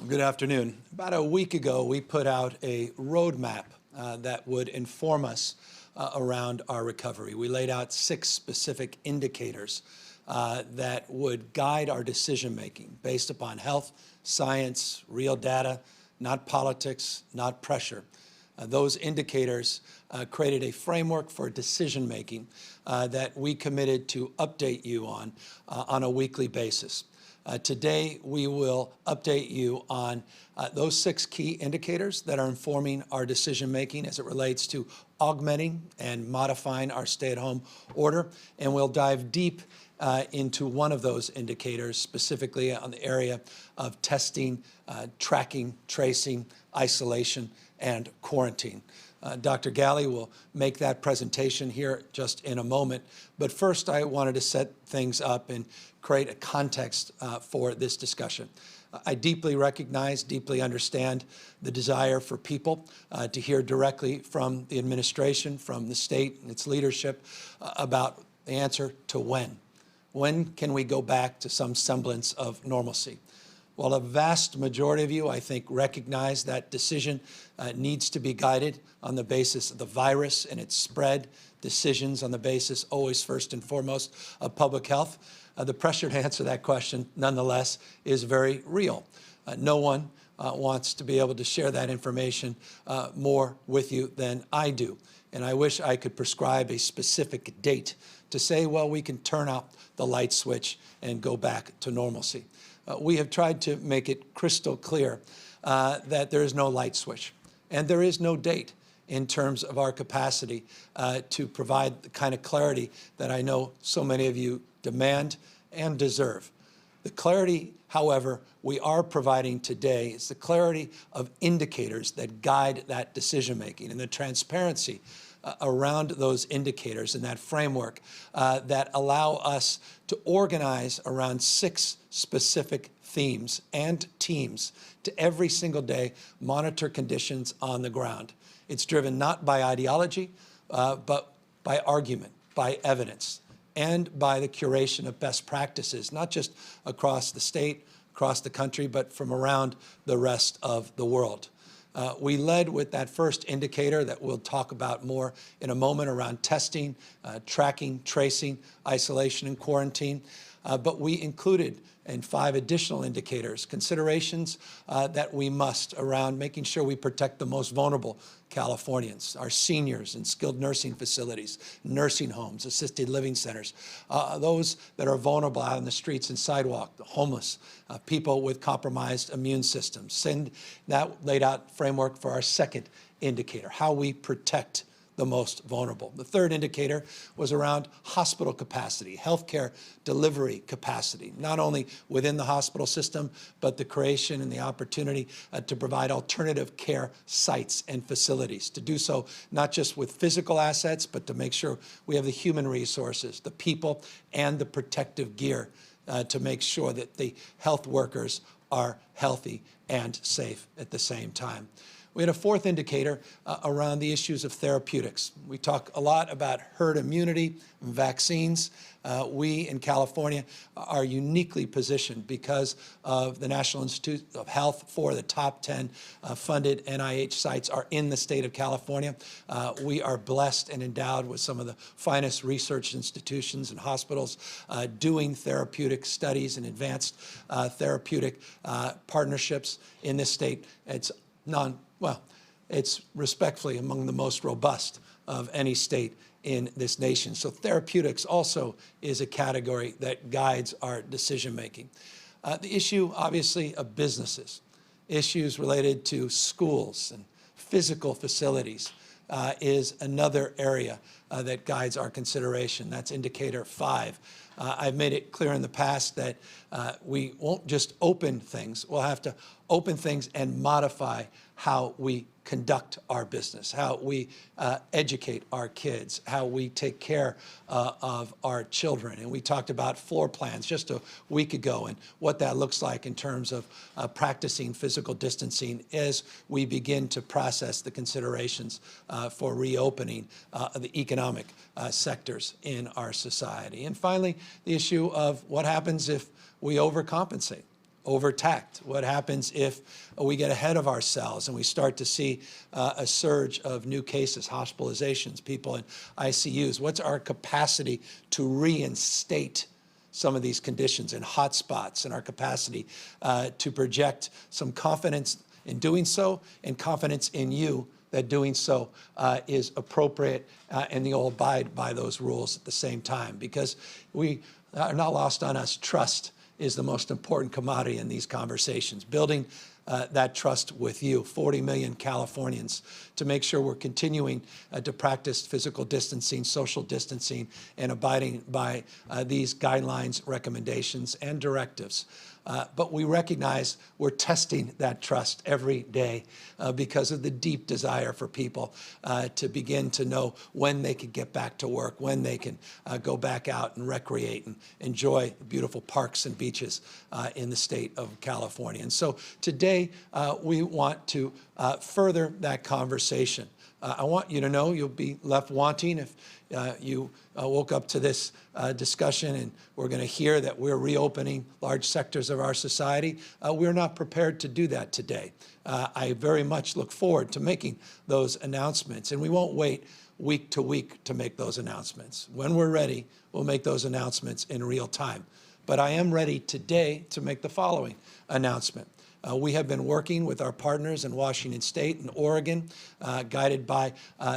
Good afternoon. About a week ago, we put out a roadmap that would inform us around our recovery. We laid out 6 specific indicators that would guide our decision-making based upon health, science, real data, not politics, not pressure. Those indicators created a framework for decision-making that we committed to update you on a weekly basis. Today, we will update you on those 6 key indicators that are informing our decision-making as it relates to augmenting and modifying our stay-at-home order, and we'll dive deep into one of those indicators, specifically on the area of testing, tracking, tracing, isolation, and quarantine. Dr. Galley will make that presentation here just in a moment. But first, I wanted to set things up and create a context for this discussion. I deeply recognize, deeply understand the desire for people to hear directly from the administration, from the state and its leadership about the answer to when. When can we go back to some semblance of normalcy? While a vast majority of you, I think, recognize that decision needs to be guided on the basis of the virus and its spread, decisions on the basis, always first and foremost, of public health, the pressure to answer that question, nonetheless, is very real. No one wants to be able to share that information more with you than I do. And I wish I could prescribe a specific date to say, well, we can turn out the light switch and go back to normalcy. We have tried to make it crystal clear that there is no light switch, and there is no date in terms of our capacity to provide the kind of clarity that I know so many of you demand and deserve. The clarity, however, we are providing today is the clarity of indicators that guide that decision-making and the transparency around those indicators and that framework that allow us to organize around 6 specific themes and teams to every single day monitor conditions on the ground. It's driven not by ideology, but by argument, by evidence, and by the curation of best practices, not just across the state, across the country, but from around the rest of the world. We led with that first indicator that we'll talk about more in a moment around testing, tracking, tracing, isolation, and quarantine. But we included in 5 additional indicators, considerations that we must around making sure we protect the most vulnerable Californians, our seniors in skilled nursing facilities, nursing homes, assisted living centers, those that are vulnerable out on the streets and sidewalk, the homeless, people with compromised immune systems. Send that laid out framework for our second indicator, how we protect the most vulnerable. The third indicator was around hospital capacity, healthcare delivery capacity, not only within the hospital system, but the creation and the opportunity to provide alternative care sites and facilities, to do so not just with physical assets, but to make sure we have the human resources, the people, and the protective gear to make sure that the health workers are healthy and safe at the same time. We had a fourth indicator around the issues of therapeutics. We talk a lot about herd immunity and vaccines. We in California are uniquely positioned because of the National Institute of Health. 4 of the top 10 funded NIH sites are in the state of California. We are blessed and endowed with some of the finest research institutions and hospitals doing therapeutic studies and advanced therapeutic partnerships in this state. It's respectfully among the most robust of any state in this nation. So therapeutics also is a category that guides our decision-making. The issue, obviously, of businesses, issues related to schools and physical facilities is another area that guides our consideration. That's indicator 5. I've made it clear in the past that we won't just open things. We'll have to open things and modify how we conduct our business, how we educate our kids, how we take care of our children. And we talked about floor plans just a week ago and what that looks like in terms of practicing physical distancing as we begin to process the considerations for reopening the economic sectors in our society. And finally, the issue of what happens if we overcompensate. overtaxed? What happens if we get ahead of ourselves and we start to see a surge of new cases, hospitalizations, people in ICUs? What's our capacity to reinstate some of these conditions in hotspots, and our capacity to project some confidence in doing so and confidence in you that doing so is appropriate and you'll abide by those rules at the same time? Because we are not lost on us. Trust is the most important commodity in these conversations. Building that trust with you, 40 million Californians, to make sure we're continuing to practice physical distancing, social distancing, and abiding by these guidelines, recommendations, and directives. But we recognize we're testing that trust every day because of the deep desire for people to begin to know when they can get back to work, when they can go back out and recreate and enjoy the beautiful parks and beaches in the state of California. And so today we want to further that conversation. I want you to know you'll be left wanting if you woke up to this discussion and we're going to hear that we're reopening large sectors of our society. We're not prepared to do that today. I very much look forward to making those announcements, and we won't wait week to week to make those announcements. When we're ready, we'll make those announcements in real time. But I am ready today to make the following announcement. We have been working with our partners in Washington State and Oregon, guided by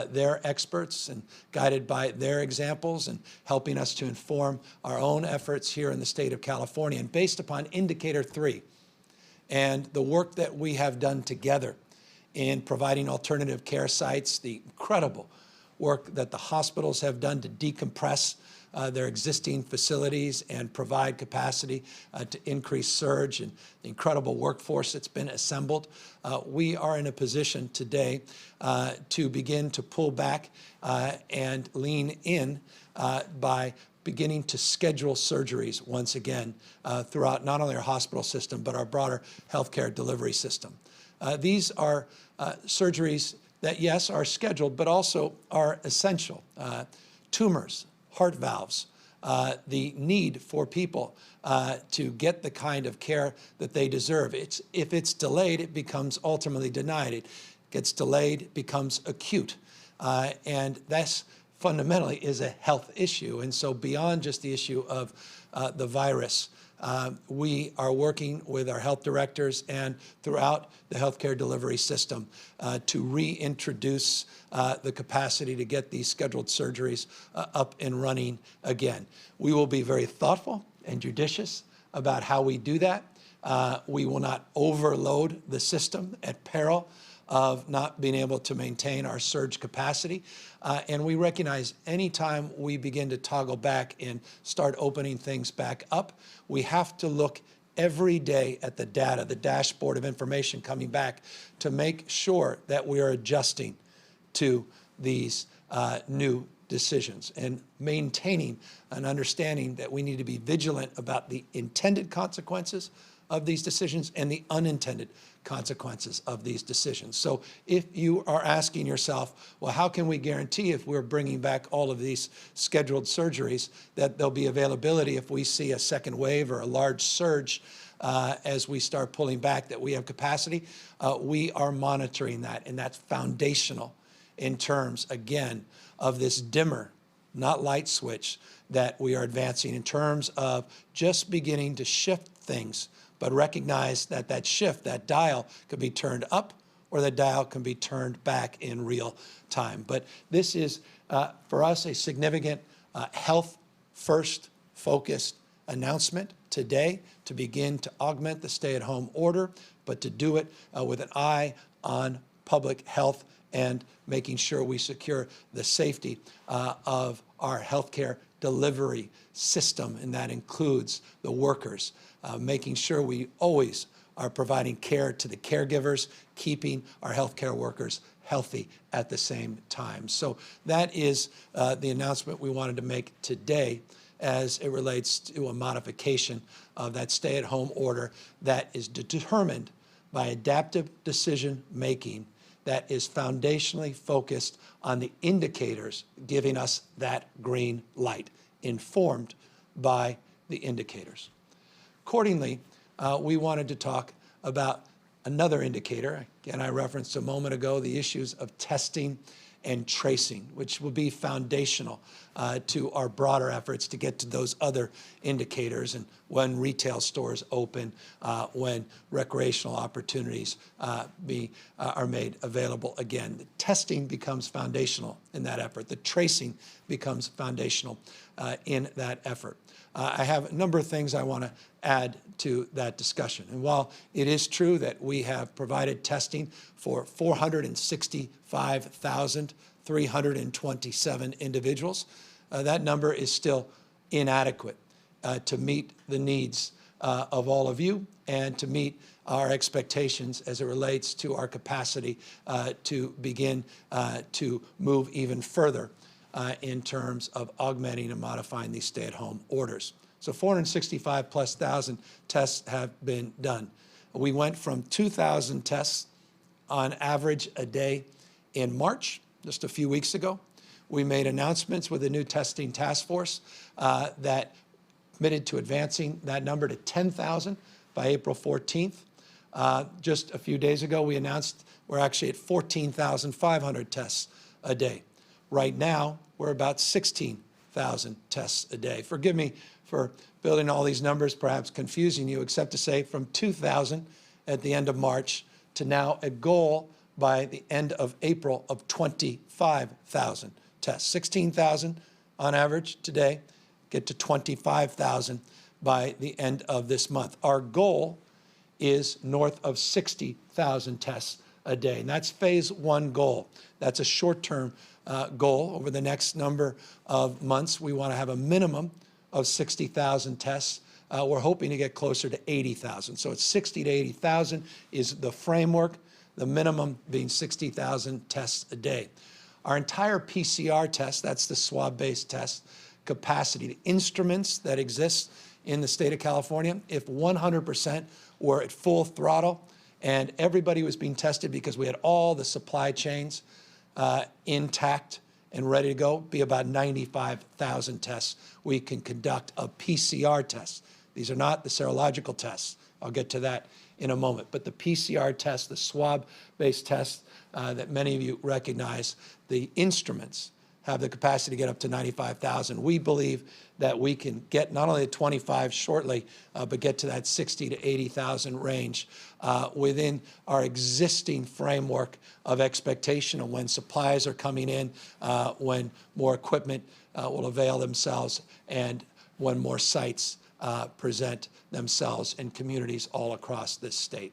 their experts and guided by their examples, and helping us to inform our own efforts here in the state of California. And based upon Indicator 3 and the work that we have done together in providing alternative care sites, the incredible work that the hospitals have done to decompress their existing facilities and provide capacity to increase surge, and the incredible workforce that's been assembled, we are in a position today to begin to pull back and lean in by beginning to schedule surgeries once again throughout not only our hospital system, but our broader healthcare delivery system. These are surgeries that, yes, are scheduled, but also are essential. Tumors, heart valves, the need for people to get the kind of care that they deserve. If it's delayed, it becomes ultimately denied. It gets delayed, it becomes acute. And that's fundamentally is a health issue. And so beyond just the issue of the virus, we are working with our health directors and throughout the healthcare delivery system to reintroduce the capacity to get these scheduled surgeries up and running again. We will be very thoughtful and judicious about how we do that. We will not overload the system at peril of not being able to maintain our surge capacity. And we recognize anytime we begin to toggle back and start opening things back up, we have to look every day at the data, the dashboard of information coming back, to make sure that we are adjusting to these new decisions and maintaining an understanding that we need to be vigilant about the intended consequences of these decisions and the unintended consequences of these decisions. So if you are asking yourself, well, how can we guarantee if we're bringing back all of these scheduled surgeries that there'll be availability if we see a second wave or a large surge as we start pulling back, that we have capacity? We are monitoring that, and that's foundational in terms, again, of this dimmer, not light switch, that we are advancing in terms of just beginning to shift things, but recognize that that shift, that dial, could be turned up or the dial can be turned back in real time. But this is, for us, a significant health-first focused announcement today to begin to augment the stay-at-home order, but to do it with an eye on public health and making sure we secure the safety of our healthcare delivery system, and that includes the workers, making sure we always are providing care to the caregivers, keeping our healthcare workers healthy at the same time. So that is the announcement we wanted to make today as it relates to a modification of that stay-at-home order that is determined by adaptive decision-making that is foundationally focused on the indicators giving us that green light, informed by the indicators. Accordingly, we wanted to talk about another indicator. Again, I referenced a moment ago the issues of testing and tracing, which will be foundational to our broader efforts to get to those other indicators, and when retail stores open, when recreational opportunities are made available again. The testing becomes foundational in that effort. The tracing becomes foundational in that effort. I have a number of things I want to add to that discussion. And while it is true that we have provided testing for 465,327 individuals, that number is still inadequate to meet the needs of all of you and to meet our expectations as it relates to our capacity to begin to move even further in terms of augmenting and modifying these stay-at-home orders. So 465,000+ tests have been done. We went from 2,000 tests on average a day in March, just a few weeks ago. We made announcements with a new testing task force that committed to advancing that number to 10,000 by April 14th. Just a few days ago, we announced we're actually at 14,500 tests a day. Right now, we're about 16,000 tests a day. Forgive me for building all these numbers, perhaps confusing you, except to say from 2,000 at the end of March to now a goal by the end of April of 25,000 tests. 16,000 on average today, get to 25,000 by the end of this month. Our goal is north of 60,000 tests a day, and that's phase one goal. That's a short-term goal. Over the next number of months, we want to have a minimum of 60,000 tests. We're hoping to get closer to 80,000. So it's 60 to 80,000 is the framework, the minimum being 60,000 tests a day. Our entire PCR test, that's the swab-based test, capacity, the instruments that exist in the state of California, if 100% were at full throttle and everybody was being tested because we had all the supply chains intact and ready to go, be about 95,000 tests we can conduct of PCR tests. These are not the serological tests. I'll get to that in a moment. But the PCR test, the swab-based test that many of you recognize, the instruments have the capacity to get up to 95,000. We believe that we can get not only to 25 shortly, but get to that 60 to 80,000 range within our existing framework of expectation of when supplies are coming in, when more equipment will avail themselves, and when more sites present themselves in communities all across this state.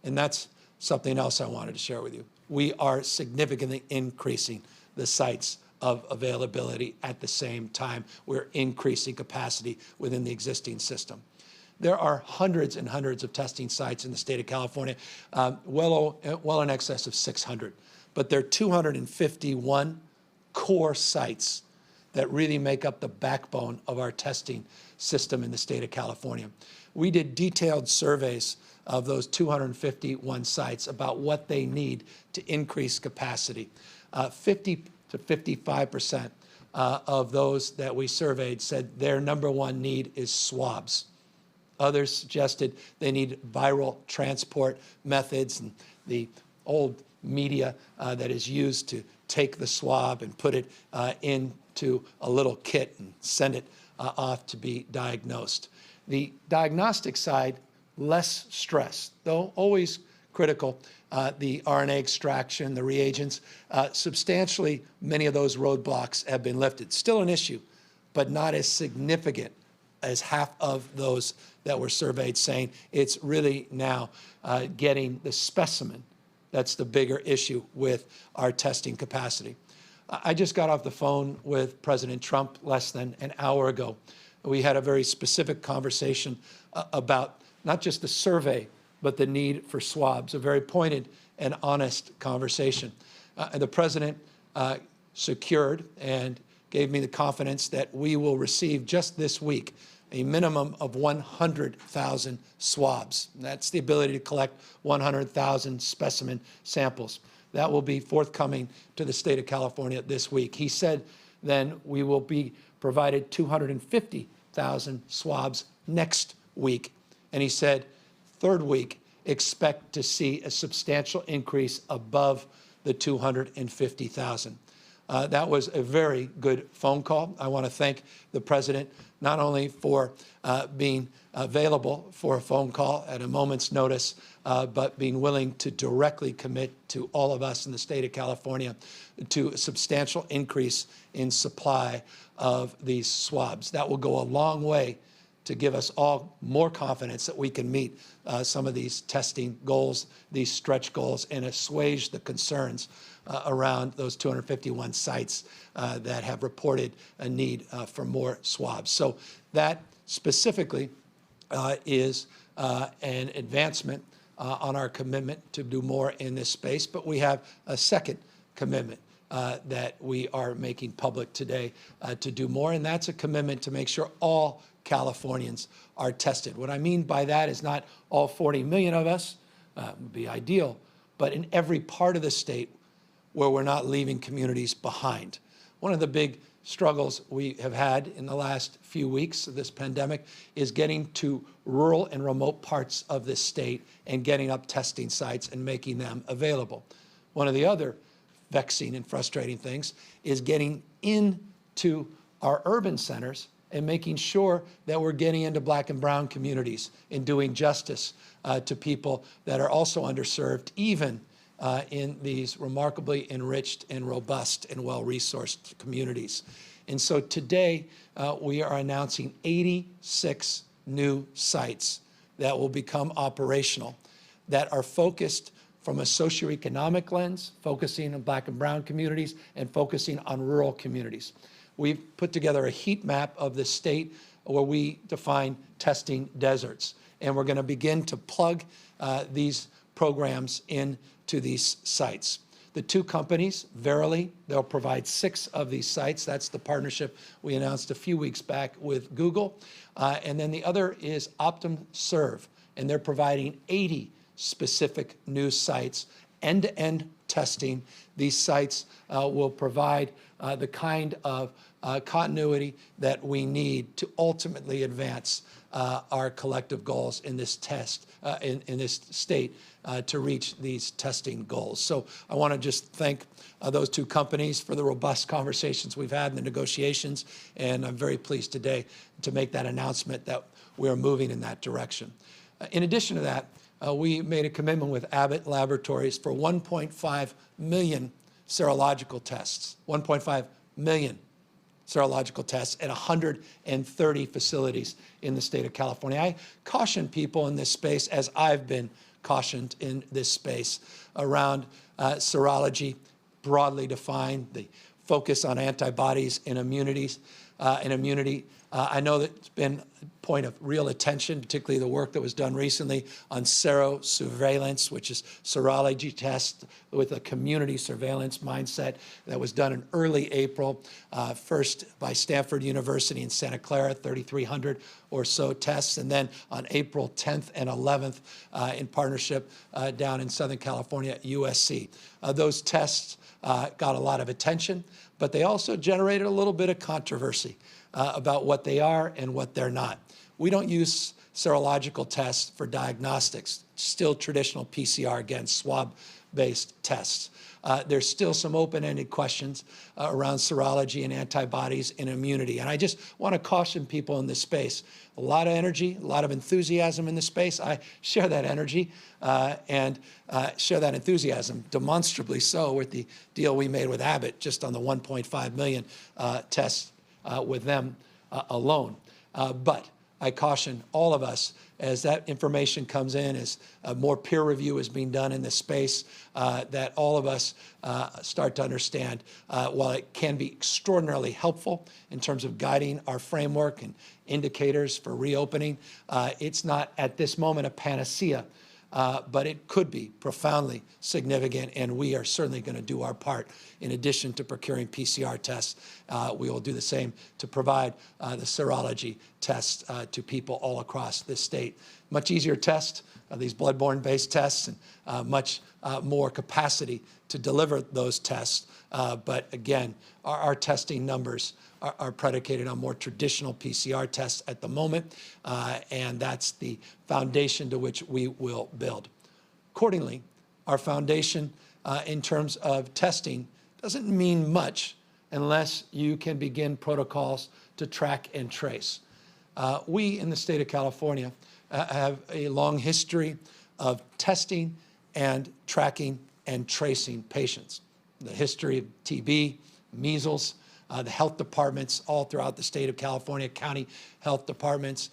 And that's something else I wanted to share with you. We are significantly increasing the sites of availability at the same time. We're increasing capacity within the existing system. There are hundreds and hundreds of testing sites in the state of California, well in excess of 600. But there are 251 core sites that really make up the backbone of our testing system in the state of California. We did detailed surveys of those 251 sites about what they need to increase capacity. 50 to 55% of those that we surveyed said their number one need is swabs. Others suggested they need viral transport methods and the old media that is used to take the swab and put it into a little kit and send it off to be diagnosed. The diagnostic side, less stress, though always critical. The RNA extraction, the reagents, substantially many of those roadblocks have been lifted. Still an issue, but not as significant as half of those that were surveyed saying it's really now getting the specimen that's the bigger issue with our testing capacity. I just got off the phone with President Trump less than an hour ago. We had a very specific conversation about not just the survey, but the need for swabs, a very pointed and honest conversation. The president secured and gave me the confidence that we will receive just this week a minimum of 100,000 swabs. That's the ability to collect 100,000 specimen samples. That will be forthcoming to the state of California this week. He said then we will be provided 250,000 swabs next week. And he said third week, expect to see a substantial increase above the 250,000. That was a very good phone call. I want to thank the President not only for being available for a phone call at a moment's notice, but being willing to directly commit to all of us in the state of California to a substantial increase in supply of these swabs. That will go a long way to give us all more confidence that we can meet some of these testing goals, these stretch goals, and assuage the concerns around those 251 sites that have reported a need for more swabs. So that specifically is an advancement on our commitment to do more in this space. But we have a second commitment that we are making public today to do more, and that's a commitment to make sure all Californians are tested. What I mean by that is not all 40 million of us, would be ideal, but in every part of the state where we're not leaving communities behind. One of the big struggles we have had in the last few weeks of this pandemic is getting to rural and remote parts of this state and getting up testing sites and making them available. One of the other vexing and frustrating things is getting into our urban centers and making sure that we're getting into Black and brown communities and doing justice to people that are also underserved, even in these remarkably enriched and robust and well-resourced communities. And so today, we are announcing 86 new sites that will become operational that are focused from a socioeconomic lens, focusing on Black and brown communities and focusing on rural communities. We've put together a heat map of the state where we define testing deserts. And we're going to begin to plug these programs into these sites. The two companies, Verily, they'll provide 6 of these sites. That's the partnership we announced a few weeks back with Google. And then the other is OptumServe, and they're providing 80 specific new sites, end-to-end testing. These sites will provide the kind of continuity that we need to ultimately advance our collective goals in this in this state to reach these testing goals. So I want to just thank those two companies for the robust conversations we've had in the negotiations, and I'm very pleased today to make that announcement that we're moving in that direction. In addition to that, we made a commitment with Abbott Laboratories for 1.5 million serological tests, 1.5 million serological tests at 130 facilities in the state of California. I caution people in this space, as I've been cautioned in this space, around serology, broadly defined, the focus on antibodies and immunity. I know that it's been a point of real attention, particularly the work that was done recently on serosurveillance, which is serology tests with a community surveillance mindset that was done in early April, first by Stanford University in Santa Clara, 3,300 or so tests, and then on April 10th and 11th in partnership down in Southern California at USC. Those tests got a lot of attention, but they also generated a little bit of controversy about what they are and what they're not. We don't use serological tests for diagnostics, still traditional PCR, again, swab-based tests. There's still some open-ended questions around serology and antibodies and immunity. And I just want to caution people in this space. A lot of energy, a lot of enthusiasm in this space. I share that energy and share that enthusiasm, demonstrably so, with the deal we made with Abbott, just on the 1.5 million tests with them alone. But I caution all of us, as that information comes in, as more peer review is being done in this space, that all of us start to understand, while it can be extraordinarily helpful in terms of guiding our framework and indicators for reopening, it's not at this moment a panacea. But it could be profoundly significant, and we are certainly going to do our part. In addition to procuring PCR tests, we will do the same to provide the serology tests to people all across this state. much easier test, these bloodborne-based tests, and much more capacity to deliver those tests. But again, our testing numbers are predicated on more traditional PCR tests at the moment, and that's the foundation to which we will build. Accordingly, our foundation in terms of testing doesn't mean much unless you can begin protocols to track and trace. We in the state of California have a long history of testing and tracking and tracing patients. The history of TB, measles, the health departments all throughout the state of California, county health departments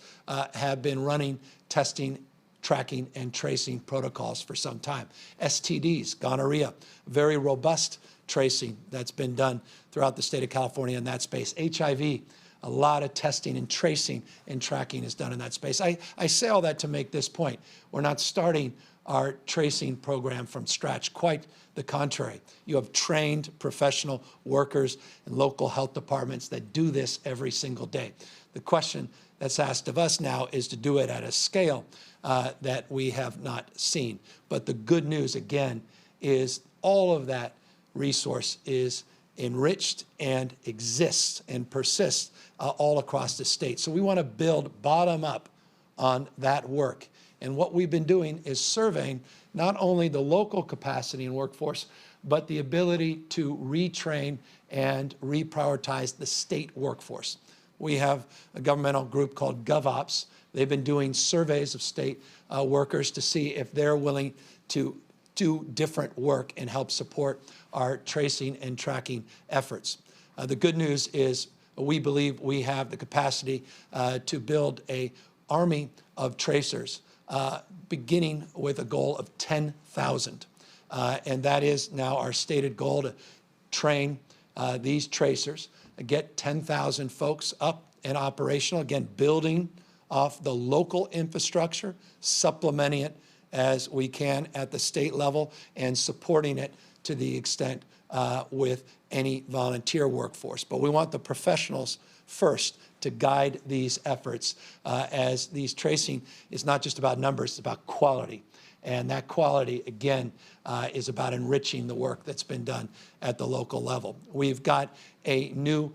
have been running testing, tracking, and tracing protocols for some time. STDs, gonorrhea, very robust tracing that's been done throughout the state of California in that space. HIV, a lot of testing and tracing and tracking is done in that space. I say all that to make this point. We're not starting our tracing program from scratch. Quite the contrary. You have trained professional workers in local health departments that do this every single day. The question that's asked of us now is to do it at a scale that we have not seen. But the good news, again, is all of that resource is enriched and exists and persists all across the state. So we want to build bottom up on that work. And what we've been doing is surveying not only the local capacity and workforce, but the ability to retrain and reprioritize the state workforce. We have a governmental group called GovOps. They've been doing surveys of state workers to see if they're willing to do different work and help support our tracing and tracking efforts. The good news is we believe we have the capacity to build an army of tracers, beginning with a goal of 10,000. And that is now our stated goal, to train these tracers, get 10,000 folks up and operational, again, building off the local infrastructure, supplementing it as we can at the state level, and supporting it to the extent with any volunteer workforce. But we want the professionals first to guide these efforts, as these tracing is not just about numbers, it's about quality. And that quality, again, is about enriching the work that's been done at the local level. We've got a new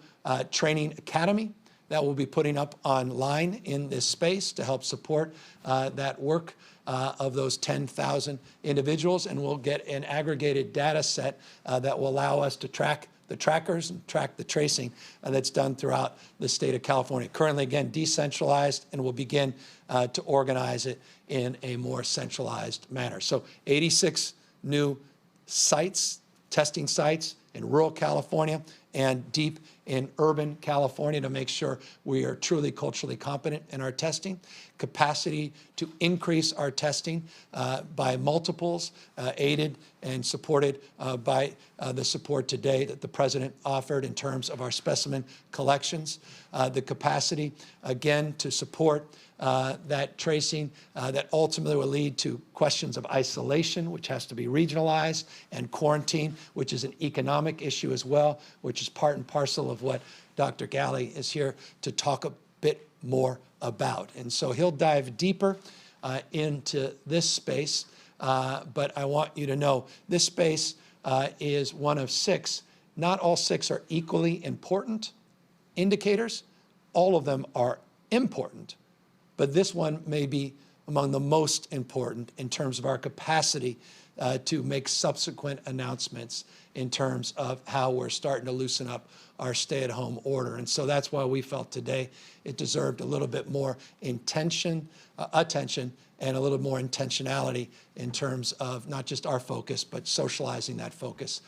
training academy that we'll be putting up online in this space to help support that work of those 10,000 individuals, and we'll get an aggregated data set that will allow us to track the trackers and track the tracing that's done throughout the state of California. Currently, again, decentralized, and we'll begin to organize it in a more centralized manner. So 86 new sites, testing sites in rural California and deep in urban California to make sure we are truly culturally competent in our testing. Capacity to increase our testing by multiples, aided and supported by the support today that the President offered in terms of our specimen collections. The capacity, again, to support that tracing that ultimately will lead to questions of isolation, which has to be regionalized, and quarantine, which is an economic issue as well, which is part and parcel of what Dr. Galley is here to talk a bit more about. And so he'll dive deeper into this space, but I want you to know this space is one of 6. Not all 6 are equally important indicators. All of them are important. But this one may be among the most important in terms of our capacity to make subsequent announcements in terms of how we're starting to loosen up our stay-at-home order. And so that's why we felt today it deserved a little bit more attention, and a little more intentionality in terms of not just our focus, but socializing that focus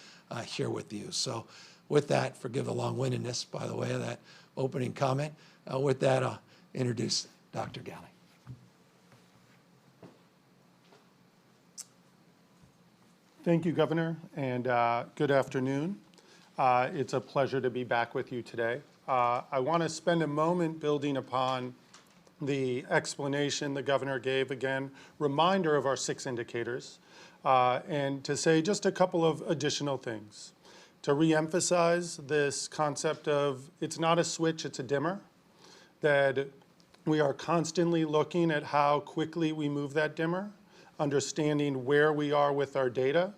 here with you. So with that, forgive the long-windedness, by the way, of that opening comment. With that, I'll introduce Dr. Galley. Thank you, Governor, and good afternoon. It's a pleasure to be back with you today. I want to spend a moment building upon the explanation the Governor gave, again, reminder of our 6 indicators, and to say just a couple of additional things. To reemphasize this concept of it's not a switch, it's a dimmer, that We are constantly looking at how quickly we move that dimmer, understanding where we are with our data,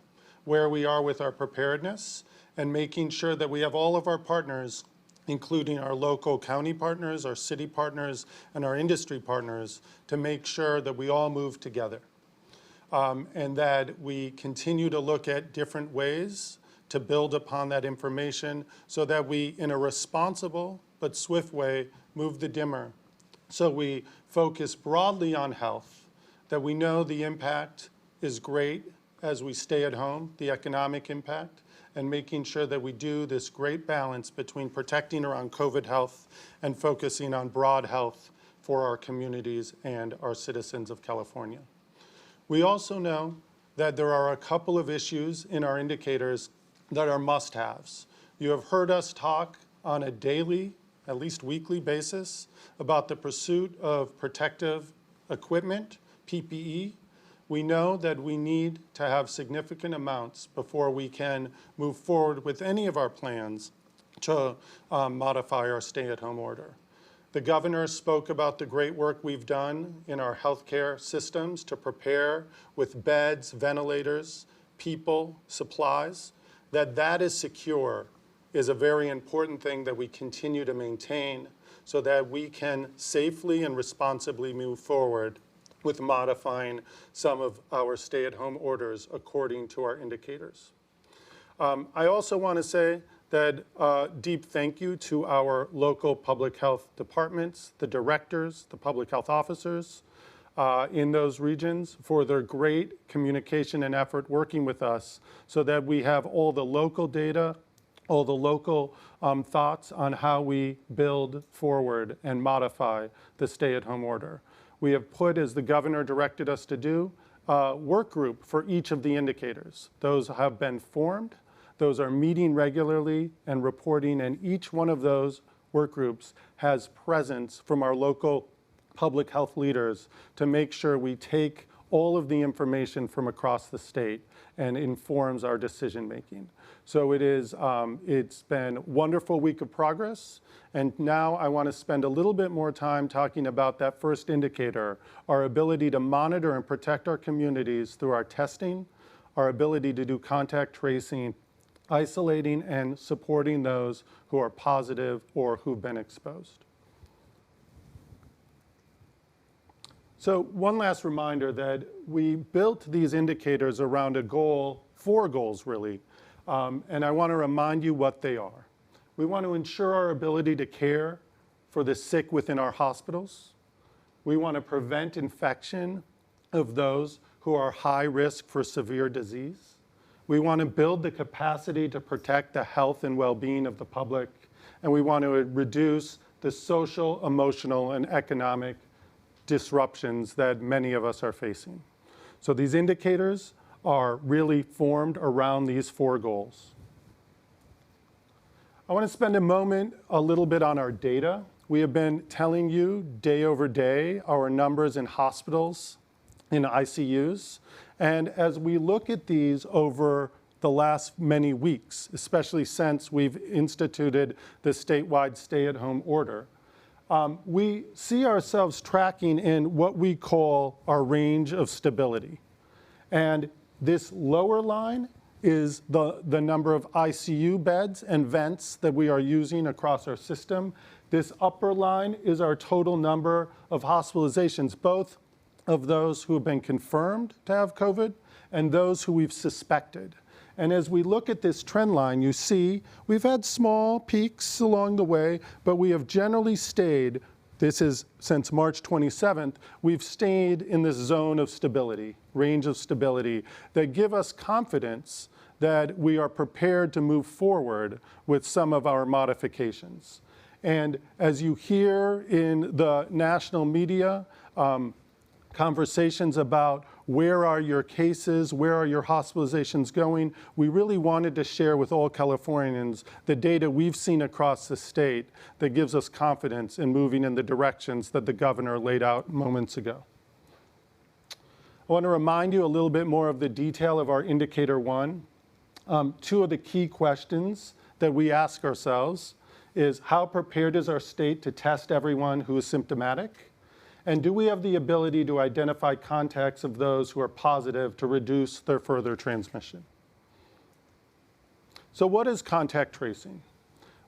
where we are with our preparedness, and making sure that we have all of our partners, including our local county partners, our city partners, and our industry partners, to make sure that we all move together. And that we continue to look at different ways to build upon that information so that we, in a responsible but swift way, move the dimmer. So we focus broadly on health, that we know the impact is great as we stay at home, the economic impact, and making sure that we do this great balance between protecting around COVID health and focusing on broad health for our communities and our citizens of California. We also know that there are a couple of issues in our indicators that are must-haves. You have heard us talk on a daily, at least weekly basis about the pursuit of protective equipment, PPE. We know that we need to have significant amounts before we can move forward with any of our plans to modify our stay-at-home order. The governor spoke about the great work we've done in our healthcare systems to prepare with beds, ventilators, people, supplies. That is secure is a very important thing that we continue to maintain so that we can safely and responsibly move forward with modifying some of our stay-at-home orders according to our indicators. I also want to say that deep thank you to our local public health departments, the directors, the public health officers in those regions for their great communication and effort working with us so that we have all the local data, all the local thoughts on how we build forward and modify the stay-at-home order. We have put, as the governor directed us to do, a work group for each of the indicators. Those have been formed. Those are meeting regularly and reporting, and each one of those work groups has presence from our local public health leaders to make sure we take all of the information from across the state and informs our decision making. So it's been a wonderful week of progress, and now I want to spend a little bit more time talking about that first indicator, our ability to monitor and protect our communities through our testing, our ability to do contact tracing, isolating and supporting those who are positive or who've been exposed. So one last reminder that we built these indicators around a goal, 4 goals really, and I want to remind you what they are. We want to ensure our ability to care for the sick within our hospitals. We want to prevent infection of those who are high risk for severe disease. We want to build the capacity to protect the health and well-being of the public, and we want to reduce the social, emotional, and economic disruptions that many of us are facing. So these indicators are really formed around these 4 goals. I want to spend a moment a little bit on our data. We have been telling you day over day our numbers in hospitals, in ICUs, and as we look at these over the last many weeks, especially since we've instituted the statewide stay-at-home order, we see ourselves tracking in what we call our range of stability. And this lower line is the number of ICU beds and vents that we are using across our system. This upper line is our total number of hospitalizations, both of those who have been confirmed to have COVID and those who we've suspected. And as we look at this trend line, you see we've had small peaks along the way, but we have generally stayed, this is since March 27th, we've stayed in this zone of stability, range of stability, that give us confidence that we are prepared to move forward with some of our modifications. And as you hear in the national media, conversations about where are your cases, where are your hospitalizations going, we really wanted to share with all Californians the data we've seen across the state that gives us confidence in moving in the directions that the governor laid out moments ago. I want to remind you a little bit more of the detail of our indicator 1. 2 of the key questions that we ask ourselves is how prepared is our state to test everyone who is symptomatic? And do we have the ability to identify contacts of those who are positive to reduce their further transmission? So what is contact tracing?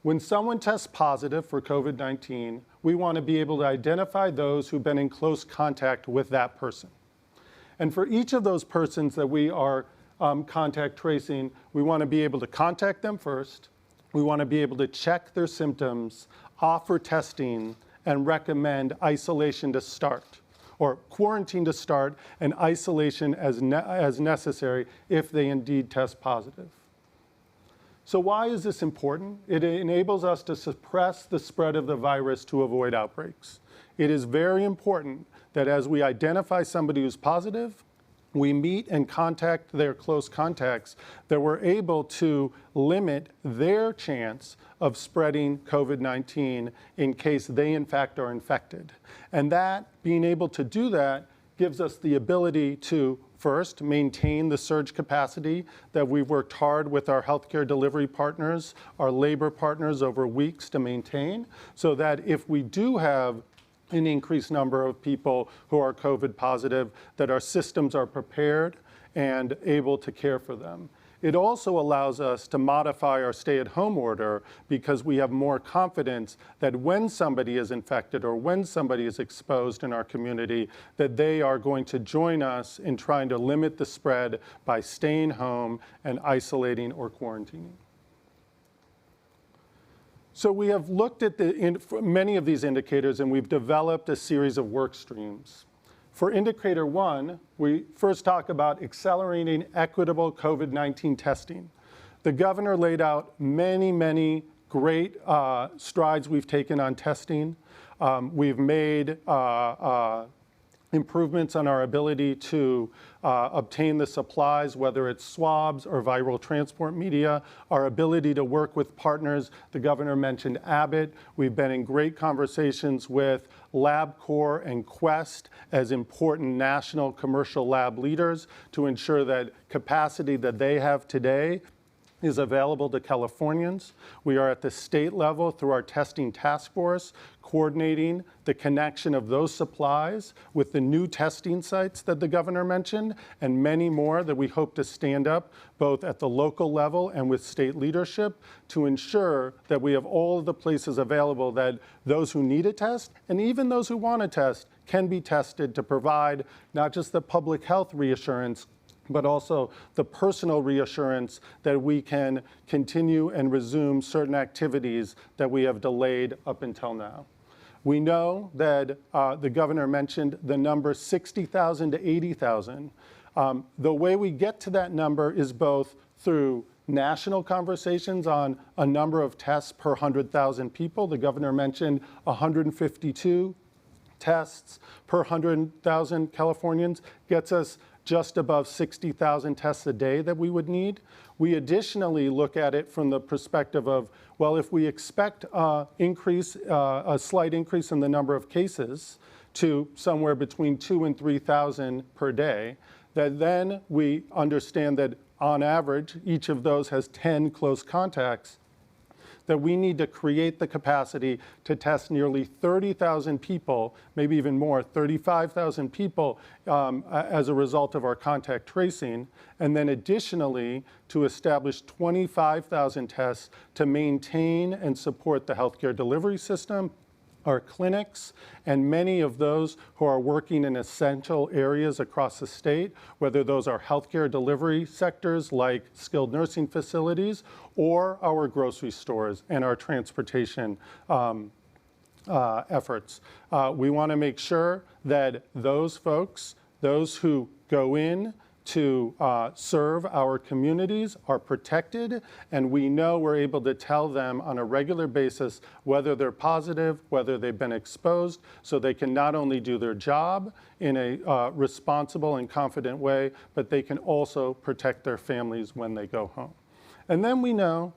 When someone tests positive for COVID-19, we want to be able to identify those who've been in close contact with that person. And for each of those persons that we are contact tracing, we want to be able to contact them first. We want to be able to check their symptoms, offer testing, and recommend isolation to start, or quarantine to start, and isolation as necessary if they indeed test positive. So why is this important? It enables us to suppress the spread of the virus to avoid outbreaks. It is very important that as we identify somebody who's positive, we meet and contact their close contacts, that we're able to limit their chance of spreading COVID-19 in case they in fact are infected. And that, being able to do that, gives us the ability to first maintain the surge capacity that we've worked hard with our healthcare delivery partners, our labor partners over weeks to maintain, so that if we do have an increased number of people who are COVID positive, that our systems are prepared and able to care for them. It also allows us to modify our stay-at-home order because we have more confidence that when somebody is infected or when somebody is exposed in our community, that they are going to join us in trying to limit the spread by staying home and isolating or quarantining. So we have looked at many of these indicators, and we've developed a series of work streams. For indicator 1, we first talk about accelerating equitable COVID-19 testing. The governor laid out many great strides we've taken on testing. We've made improvements on our ability to obtain the supplies, whether it's swabs or viral transport media, our ability to work with partners. The governor mentioned Abbott. We've been in great conversations with LabCorp and Quest as important national commercial lab leaders to ensure that capacity that they have today is available to Californians. We are at the state level through our testing task force, coordinating the connection of those supplies with the new testing sites that the governor mentioned, and many more that we hope to stand up both at the local level and with state leadership to ensure that we have all of the places available that those who need a test and even those who want a test can be tested to provide not just the public health reassurance, but also the personal reassurance that we can continue and resume certain activities that we have delayed up until now. We know that the governor mentioned the number 60,000 to 80,000. The way we get to that number is both through national conversations on a number of tests per 100,000 people. The governor mentioned 152 tests per 100,000 Californians gets us just above 60,000 tests a day that we would need. We additionally look at it from the perspective of, well, if we expect a slight increase in the number of cases to somewhere between 2,000 and 3,000 per day, that then we understand that on average, each of those has 10 close contacts, that we need to create the capacity to test nearly 30,000 people, maybe even more, 35,000 people as a result of our contact tracing, and then additionally to establish 25,000 tests to maintain and support the healthcare delivery system, our clinics, and many of those who are working in essential areas across the state, whether those are healthcare delivery sectors like skilled nursing facilities or our grocery stores and our transportation efforts. We want to make sure that those folks, those who go in to serve our communities are protected, and we know we're able to tell them on a regular basis whether they're positive, whether they've been exposed, so they can not only do their job in a responsible and confident way, but they can also protect their families when they go home. And then we know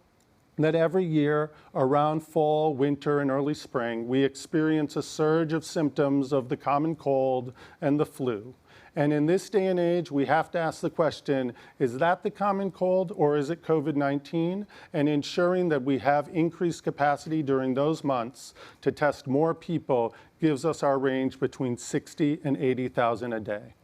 that every year around fall, winter, and early spring, we experience a surge of symptoms of the common cold and the flu. And in this day and age, we have to ask the question, is that the common cold or is it COVID-19? And ensuring that we have increased capacity during those months to test more people gives us our range between 60 and 80,000 a day.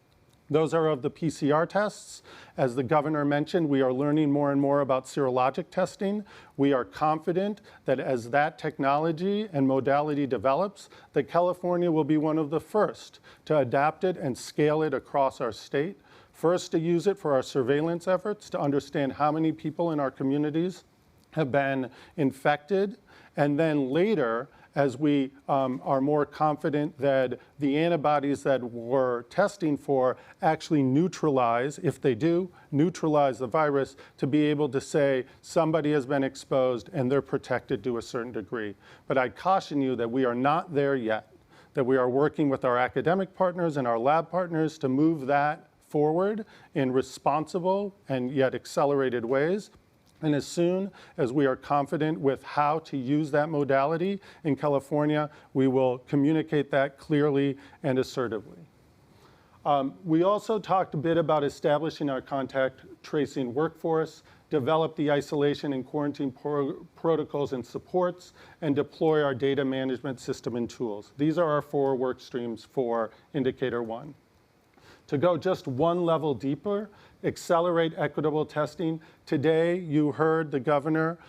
Those are of the PCR tests. As the governor mentioned, we are learning more and more about serologic testing. We are confident that as that technology and modality develops, that California will be one of the first to adapt it and scale it across our state. First, to use it for our surveillance efforts to understand how many people in our communities have been infected, and then later, as we are more confident that the antibodies that we're testing for actually neutralize, if they do, neutralize the virus, to be able to say somebody has been exposed and they're protected to a certain degree. But I caution you that we are not there yet, that we are working with our academic partners and our lab partners to move that forward in responsible and yet accelerated ways. And as soon as we are confident with how to use that modality in California, we will communicate that clearly and assertively. We also talked a bit about establishing our contact tracing workforce, develop the isolation and quarantine protocols and supports, and deploy our data management system and tools. These are our 4 work streams for Indicator 1. To go just one level deeper, accelerate equitable testing. Today, you heard the governor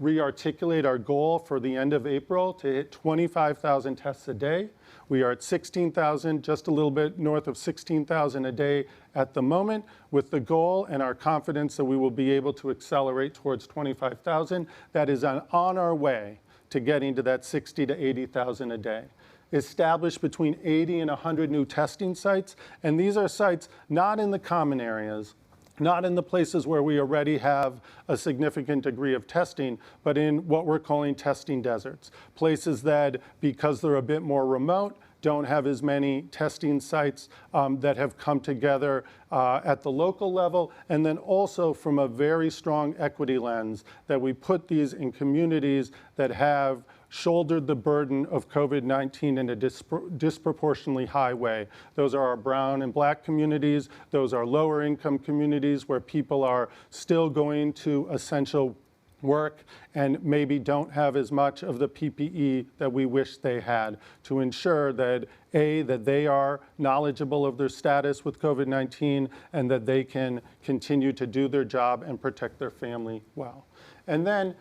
re-articulate our goal for the end of April to hit 25,000 tests a day. We are at 16,000, just a little bit north of 16,000 a day at the moment, with the goal and our confidence that we will be able to accelerate towards 25,000. That is on our way to getting to that 60 to 80,000 a day. Establish between 80 and 100 new testing sites, and these are sites not in the common areas, not in the places where we already have a significant degree of testing, but in what we're calling testing deserts, places that, because they're a bit more remote, don't have as many testing sites that have come together at the local level, and then also from a very strong equity lens, that we put these in communities that have shouldered the burden of COVID-19 in a disproportionately high way. Those are our brown and black communities. Those are lower income communities where people are still going to essential work and maybe don't have as much of the PPE that we wish they had, to ensure that that they are knowledgeable of their status with COVID-19 and that they can continue to do their job and protect their family well. And then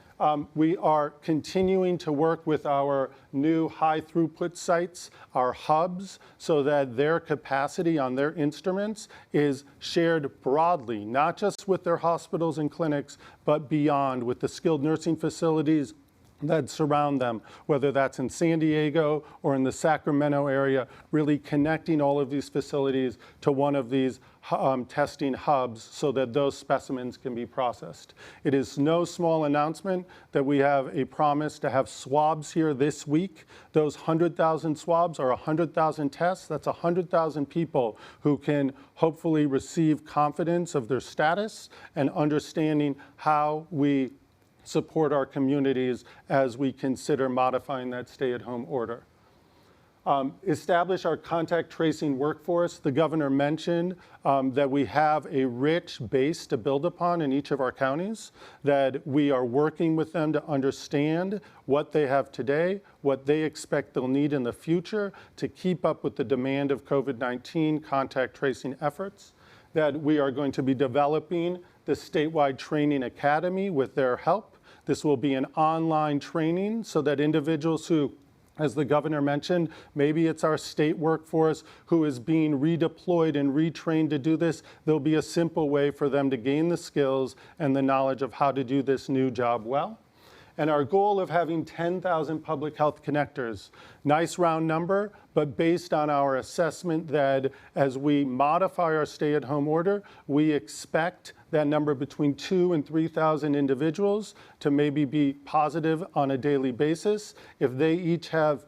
we are continuing to work with our new high throughput sites, our hubs, so that their capacity on their instruments is shared broadly, not just with their hospitals and clinics, but beyond with the skilled nursing facilities that surround them, whether that's in San Diego or in the Sacramento area, really connecting all of these facilities to one of these testing hubs so that those specimens can be processed. It is no small announcement that we have a promise to have swabs here this week. Those 100,000 swabs are 100,000 tests. That's 100,000 people who can hopefully receive confidence of their status and understanding how we support our communities as we consider modifying that stay-at-home order. Establish our contact tracing workforce. The governor mentioned that we have a rich base to build upon in each of our counties, that we are working with them to understand what they have today, what they expect they'll need in the future to keep up with the demand of COVID-19 contact tracing efforts, that we are going to be developing the statewide training academy with their help. This will be an online training so that individuals who, as the governor mentioned, maybe it's our state workforce who is being redeployed and retrained to do this, there'll be a simple way for them to gain the skills and the knowledge of how to do this new job well. And our goal of having 10,000 public health connectors, nice round number, but based on our assessment that as we modify our stay-at-home order, we expect that number between 2,000 and 3,000 individuals to maybe be positive on a daily basis. If they each have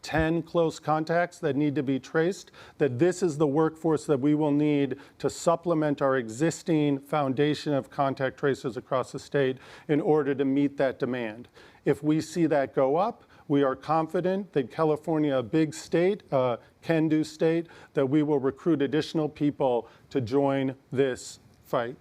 10 close contacts that need to be traced, that this is the workforce that we will need to supplement our existing foundation of contact tracers across the state in order to meet that demand. If we see that go up, We are confident that California, a big state, can-do state, that we will recruit additional people to join this fight.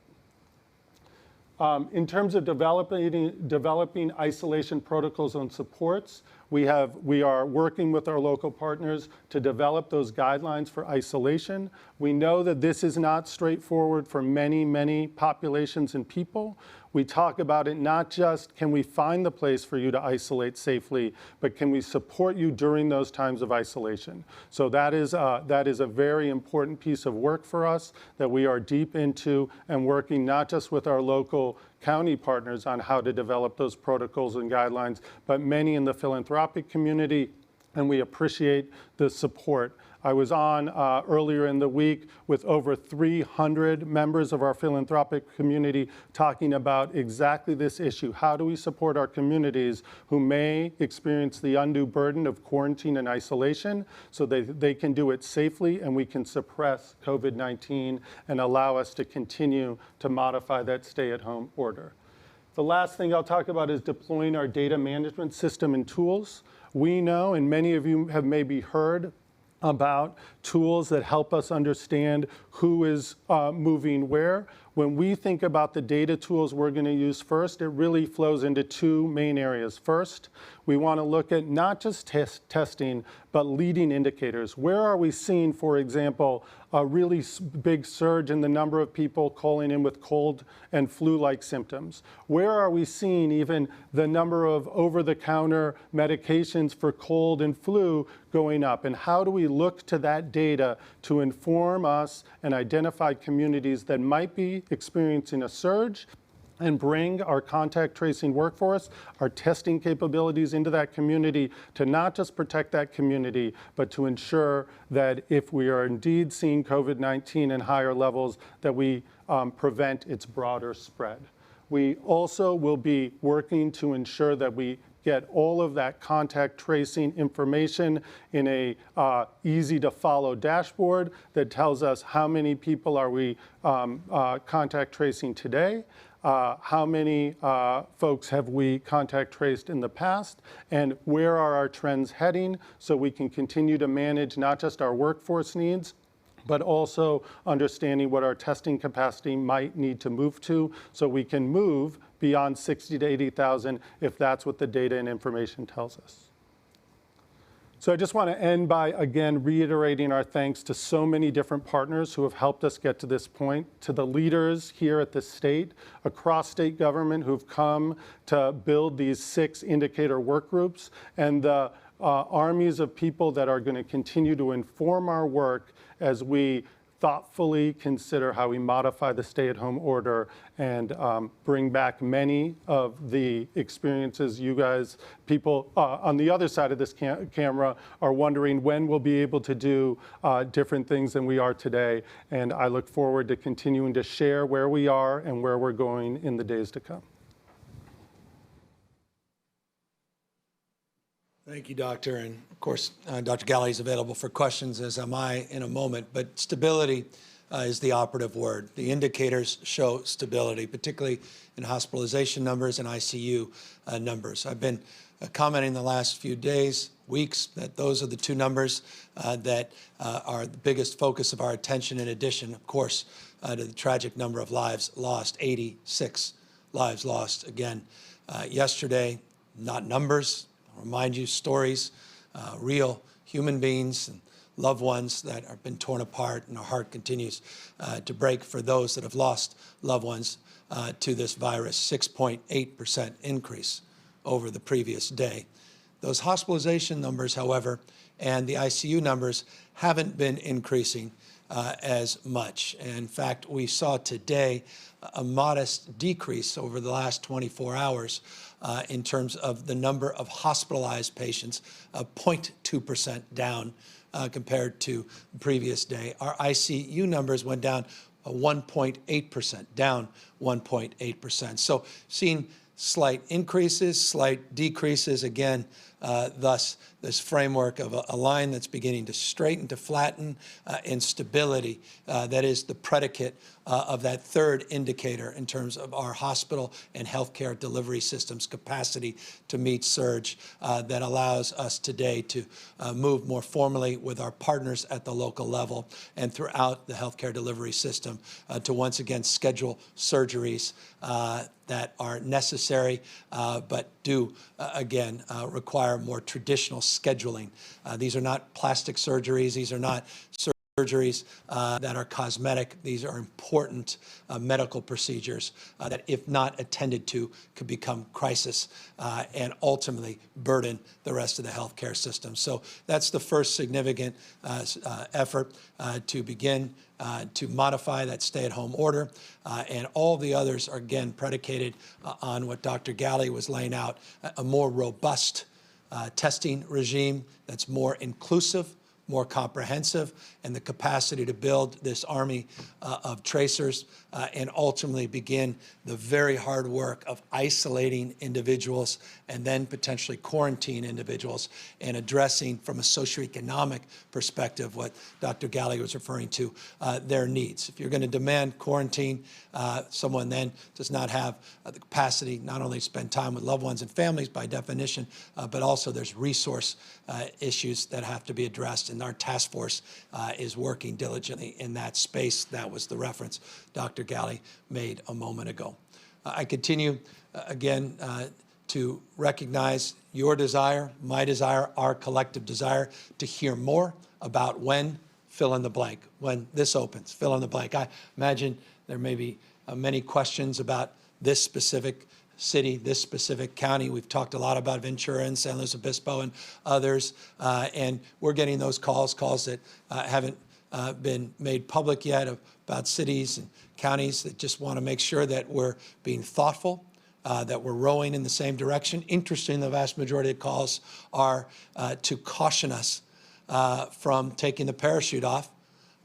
In terms of developing isolation protocols and supports, we are working with our local partners to develop those guidelines for isolation. We know that this is not straightforward for many, many populations and people. We talk about it not just can we find the place for you to isolate safely, but can we support you during those times of isolation? So that is a very important piece of work for us that we are deep into and working not just with our local county partners on how to develop those protocols and guidelines, but many in the philanthropic community, and we appreciate the support. I was on earlier in the week with over 300 members of our philanthropic community talking about exactly this issue. How do we support our communities who may experience the undue burden of quarantine and isolation so they can do it safely and we can suppress COVID-19 and allow us to continue to modify that stay-at-home order. The last thing I'll talk about is deploying our data management system and tools. We know, and many of you have maybe heard, about tools that help us understand who is moving where. When we think about the data tools we're going to use first, it really flows into two main areas. First, we want to look at not just testing, but leading indicators. Where are we seeing, for example, a really big surge in the number of people calling in with cold and flu-like symptoms? Where are we seeing even the number of over-the-counter medications for cold and flu going up? And how do we look to that data to inform us and identify communities that might be experiencing a surge and bring our contact tracing workforce, our testing capabilities into that community to not just protect that community, but to ensure that if we are indeed seeing COVID-19 in higher levels, that we prevent its broader spread. We also will be working to ensure that we get all of that contact tracing information in a easy to follow dashboard that tells us how many people are we contact tracing today, how many folks have we contact traced in the past, and where are our trends heading so we can continue to manage not just our workforce needs, but also understanding what our testing capacity might need to move to so we can move beyond 60 to 80,000 if that's what the data and information tells us. So I just want to end by, again, reiterating our thanks to so many different partners who have helped us get to this point, to the leaders here at the state, across state government who've come to build these 6 indicator work groups, and the armies of people that are going to continue to inform our work as we thoughtfully consider how we modify the stay-at-home order and bring back many of the experiences you guys, people on the other side of this camera are wondering when we'll be able to do different things than we are today. And I look forward to continuing to share where we are and where we're going in the days to come. Thank you, Doctor. And of course, Dr. Galley is available for questions, as am I in a moment. But stability is the operative word. The indicators show stability, particularly in hospitalization numbers and ICU numbers. I've been commenting the last few days, weeks, that those are the 2 numbers that are the biggest focus of our attention, in addition, of course, to the tragic number of lives lost, 86 lives lost again yesterday. Not numbers. Remind you, stories, real human beings and loved ones that have been torn apart, and our heart continues to break for those that have lost loved ones to this virus, 6.8% increase over the previous day. Those hospitalization numbers, however, and the ICU numbers haven't been increasing as much. In fact, we saw today a modest decrease over the last 24 hours in terms of the number of hospitalized patients, 0.2% down compared to the previous day. Our ICU numbers went down 1.8%, down 1.8%. So seeing slight increases, slight decreases, again, thus this framework of a line that's beginning to straighten, to flatten, and stability that is the predicate of that third indicator in terms of our hospital and healthcare delivery systems capacity to meet surge that allows us today to move more formally with our partners at the local level and throughout the healthcare delivery system to once again schedule surgeries that are necessary, but do, again, require more traditional scheduling. These are not plastic surgeries. These are not surgeries that are cosmetic. These are important medical procedures that, if not attended to, could become crisis and ultimately burden the rest of the healthcare system. So that's the first significant effort to begin to modify that stay-at-home order. And all the others are, again, predicated on what Dr. Galley was laying out, a more robust testing regime that's more inclusive, more comprehensive, and the capacity to build this army of tracers and ultimately begin the very hard work of isolating individuals and then potentially quarantine individuals and addressing from a socioeconomic perspective what Dr. Galley was referring to, their needs. If you're going to demand quarantine, someone then does not have the capacity not only to spend time with loved ones and families by definition, but also there's resource issues that have to be addressed, and our task force is working diligently in that space. That was the reference Dr. Galley made a moment ago. I continue again to recognize your desire, my desire, our collective desire to hear more about when, fill in the blank, when this opens, fill in the blank. I imagine there may be many questions about this specific city, this specific county. We've talked a lot about Ventura and San Luis Obispo and others, and we're getting those calls that haven't been made public yet about cities and counties that just want to make sure that we're being thoughtful, that we're rowing in the same direction. Interesting, the vast majority of calls are to caution us from taking the parachute off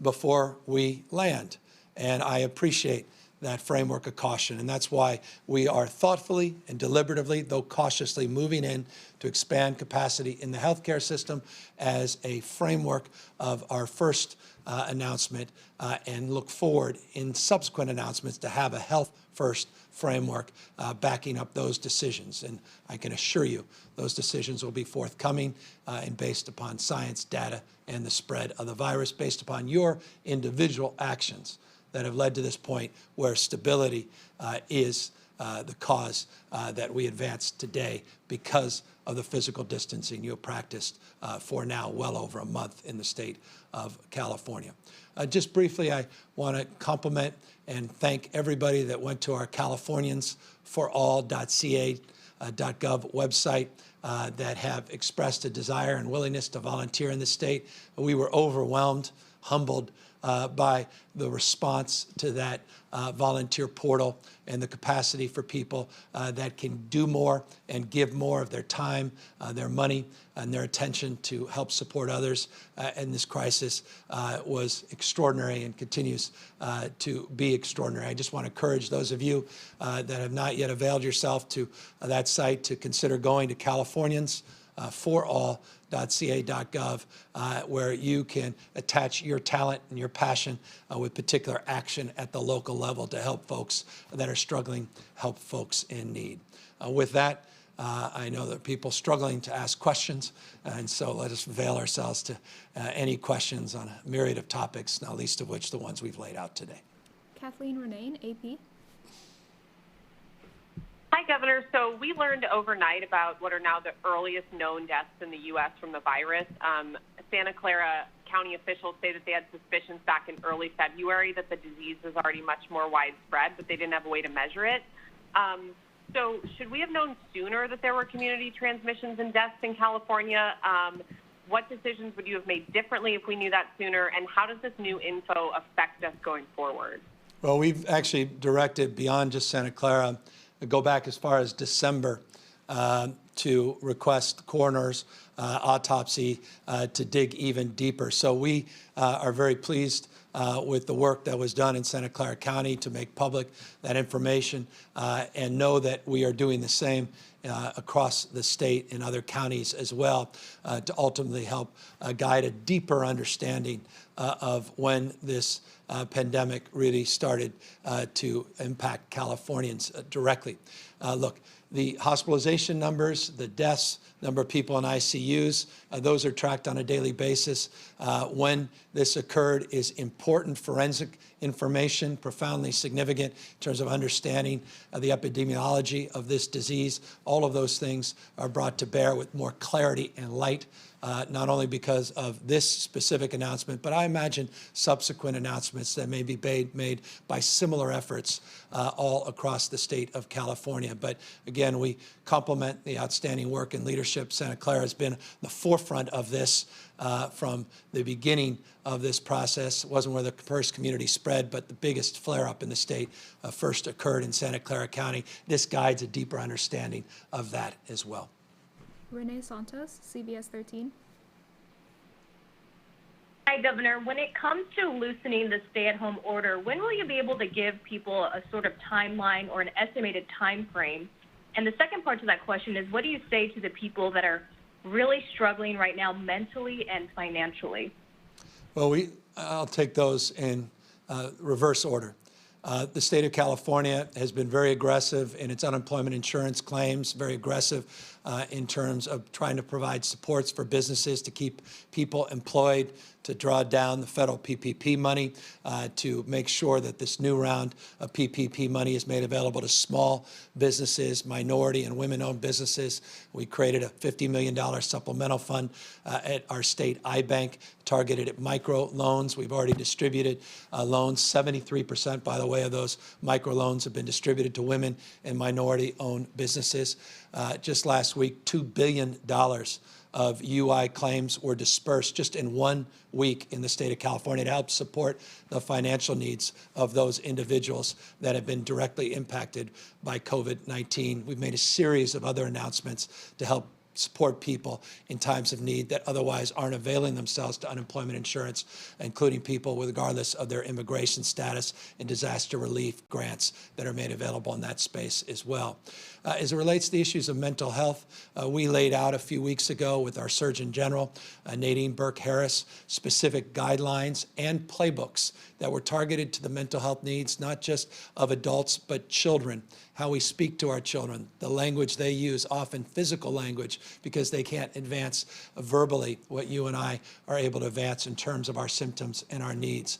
before we land. And I appreciate that framework of caution. And that's why we are thoughtfully and deliberatively, though cautiously, moving in to expand capacity in the healthcare system as a framework of our first announcement and look forward in subsequent announcements to have a health first framework backing up those decisions. And I can assure you those decisions will be forthcoming and based upon science, data, and the spread of the virus, based upon your individual actions that have led to this point where stability is the cause that we advance today because of the physical distancing you have practiced for now well over a month in the state of California. Just briefly, I want to compliment and thank everybody that went to our Californians4all.ca.gov website that have expressed a desire and willingness to volunteer in the state. We were overwhelmed, humbled by the response to that volunteer portal and the capacity for people that can do more and give more of their time, their money, and their attention to help support others in this crisis was extraordinary and continues to be extraordinary. I just want to encourage those of you that have not yet availed yourself to that site to consider going to Californians4all.ca.gov, where you can attach your talent and your passion with particular action at the local level to help folks that are struggling, help folks in need. With that, I know there are people struggling to ask questions, and so let us avail ourselves to any questions on a myriad of topics, not least of which the ones we've laid out today. Kathleen Renane, AP. Hi, Governor. So we learned overnight about what are now the earliest known deaths in the U.S. from the virus. Santa Clara County officials say that they had suspicions back in early February that the disease was already much more widespread, but they didn't have a way to measure it. So should we have known sooner that there were community transmissions and deaths in California? What decisions would you have made differently if we knew that sooner? And how does this new info affect us going forward? Well, we've actually directed beyond just Santa Clara, go back as far as December to request coroner's autopsy to dig even deeper. So we are very pleased with the work that was done in Santa Clara County to make public that information and know that we are doing the same across the state and other counties as well to ultimately help guide a deeper understanding of when this pandemic really started to impact Californians directly. Look, the hospitalization numbers, the deaths, number of people in ICUs, those are tracked on a daily basis. When this occurred is important forensic information, profoundly significant in terms of understanding the epidemiology of this disease. All of those things are brought to bear with more clarity and light, not only because of this specific announcement, but I imagine subsequent announcements that may be made by similar efforts all across the state of California. But again, we compliment the outstanding work and leadership. Santa Clara has been the forefront of this from the beginning of this process. It wasn't where the first community spread, but the biggest flare-up in the state first occurred in Santa Clara County. This guides a deeper understanding of that as well. Renee Santos, CBS 13. Hi, Governor. When it comes to loosening the stay-at-home order, when will you be able to give people a sort of timeline or an estimated time frame? And the second part to that question is, what do you say to the people that are really struggling right now mentally and financially? Well, I'll take those in reverse order. The state of California has been very aggressive in its unemployment insurance claims, very aggressive in terms of trying to provide supports for businesses to keep people employed, to draw down the federal PPP money, to make sure that this new round of PPP money is made available to small businesses, minority and women-owned businesses. We created a $50 million supplemental fund at our state iBank targeted at micro loans. We've already distributed loans. 73%, by the way, of those micro loans have been distributed to women and minority-owned businesses. Just last week, $2 billion of UI claims were dispersed just in 1 week in the state of California to help support the financial needs of those individuals that have been directly impacted by COVID-19. We've made a series of other announcements to help support people in times of need that otherwise aren't availing themselves to unemployment insurance, including people regardless of their immigration status, and disaster relief grants that are made available in that space as well. As it relates to the issues of mental health, we laid out a few weeks ago with our Surgeon General, Nadine Burke-Harris, specific guidelines and playbooks that were targeted to the mental health needs, not just of adults, but children, how we speak to our children, the language they use, often physical language, because they can't advance verbally what you and I are able to advance in terms of our symptoms and our needs.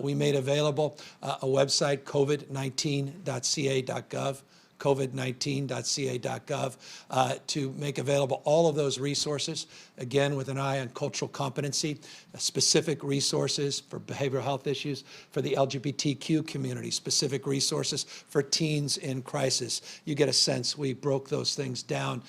We made available a website, covid19.ca.gov, covid19.ca.gov, to make available all of those resources, again, with an eye on cultural competency, specific resources for behavioral health issues, for the LGBTQ community, specific resources for teens in crisis. You get a sense we broke those things down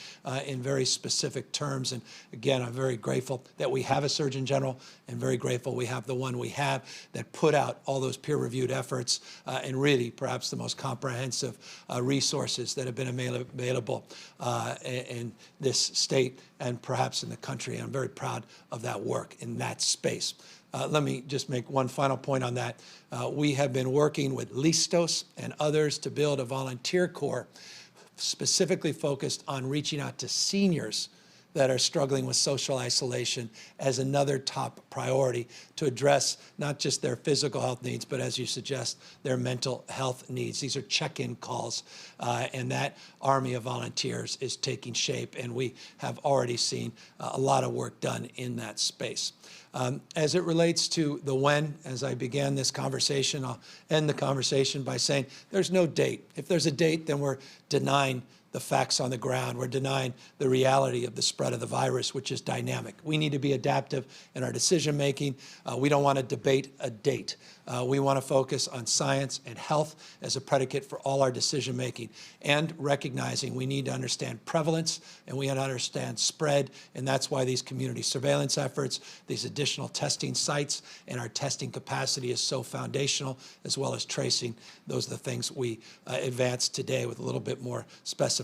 in very specific terms. And again, I'm very grateful that we have a Surgeon General, and very grateful we have the one we have that put out all those peer-reviewed efforts and really perhaps the most comprehensive resources that have been available in this state and perhaps in the country. And I'm very proud of that work in that space. Let me just make one final point on that. We have been working with Listos and others to build a volunteer corps specifically focused on reaching out to seniors that are struggling with social isolation as another top priority to address not just their physical health needs, but as you suggest, their mental health needs. These are check-in calls, and that army of volunteers is taking shape, and we have already seen a lot of work done in that space. As it relates to the when, as I began this conversation, I'll end the conversation by saying there's no date. If there's a date, then we're denying the facts on the ground. We're denying the reality of the spread of the virus, which is dynamic. We need to be adaptive in our decision making. We don't want to debate a date. We want to focus on science and health as a predicate for all our decision making, and recognizing we need to understand prevalence and we need to understand spread, and that's why these community surveillance efforts, these additional testing sites, and our testing capacity is so foundational, as well as tracing. Those are the things we advance today with a little bit more specificity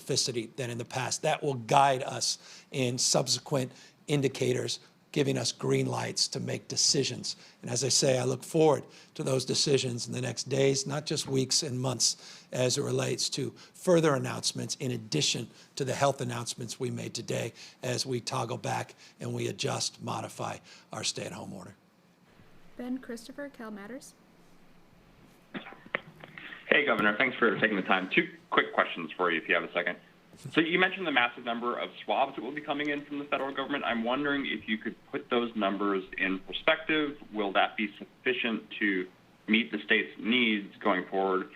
than in the past. That will guide us in subsequent indicators giving us green lights to make decisions. And as I say, I look forward to those decisions in the next days, not just weeks and months, as it relates to further announcements in addition to the health announcements we made today as we toggle back and we adjust, modify our stay-at-home order. Ben Christopher, Cal Matters. Hey, Governor. Thanks for taking the time. Two quick questions for you, if you have a second. So you mentioned the massive number of swabs that will be coming in from the federal government. I'm wondering if you could put those numbers in perspective. Will that be sufficient to meet the state's needs going forward?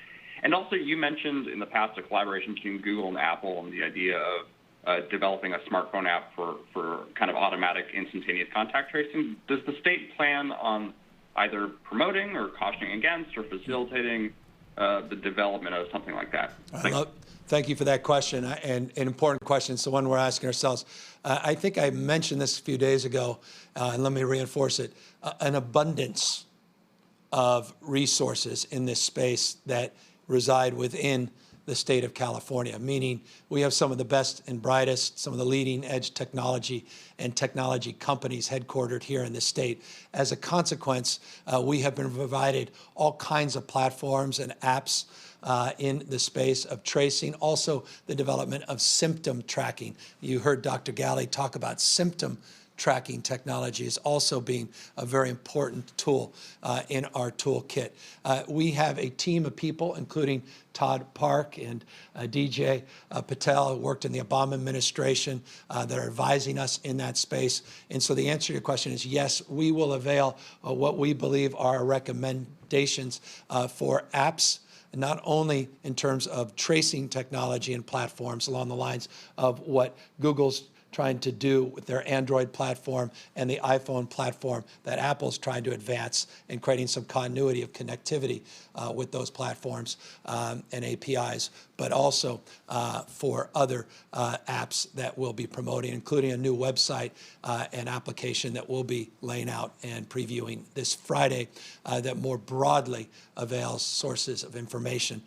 And also, you mentioned in the past a collaboration between Google and Apple and the idea of developing a smartphone app for kind of automatic instantaneous contact tracing. Does the state plan on either promoting or cautioning against or facilitating the development of something like that? Thank you for that question, and an important question. It's the one we're asking ourselves. I think I mentioned this a few days ago, and let me reinforce it. An abundance of resources in this space that reside within the state of California, meaning we have some of the best and brightest, some of the leading edge technology and technology companies headquartered here in the state. As a consequence, we have been provided all kinds of platforms and apps in the space of tracing, also the development of symptom tracking. You heard Dr. Galley talk about symptom tracking technology as also being a very important tool in our toolkit. We have a team of people, including Todd Park and DJ Patel, who worked in the Obama administration, that are advising us in that space. And so the answer to your question is yes, we will avail what we believe are recommendations for apps, not only in terms of tracing technology and platforms along the lines of what Google's trying to do with their Android platform and the iPhone platform that Apple's trying to advance in creating some continuity of connectivity with those platforms and APIs, but also for other apps that we'll be promoting, including a new website and application that we'll be laying out and previewing this Friday that more broadly avails sources of information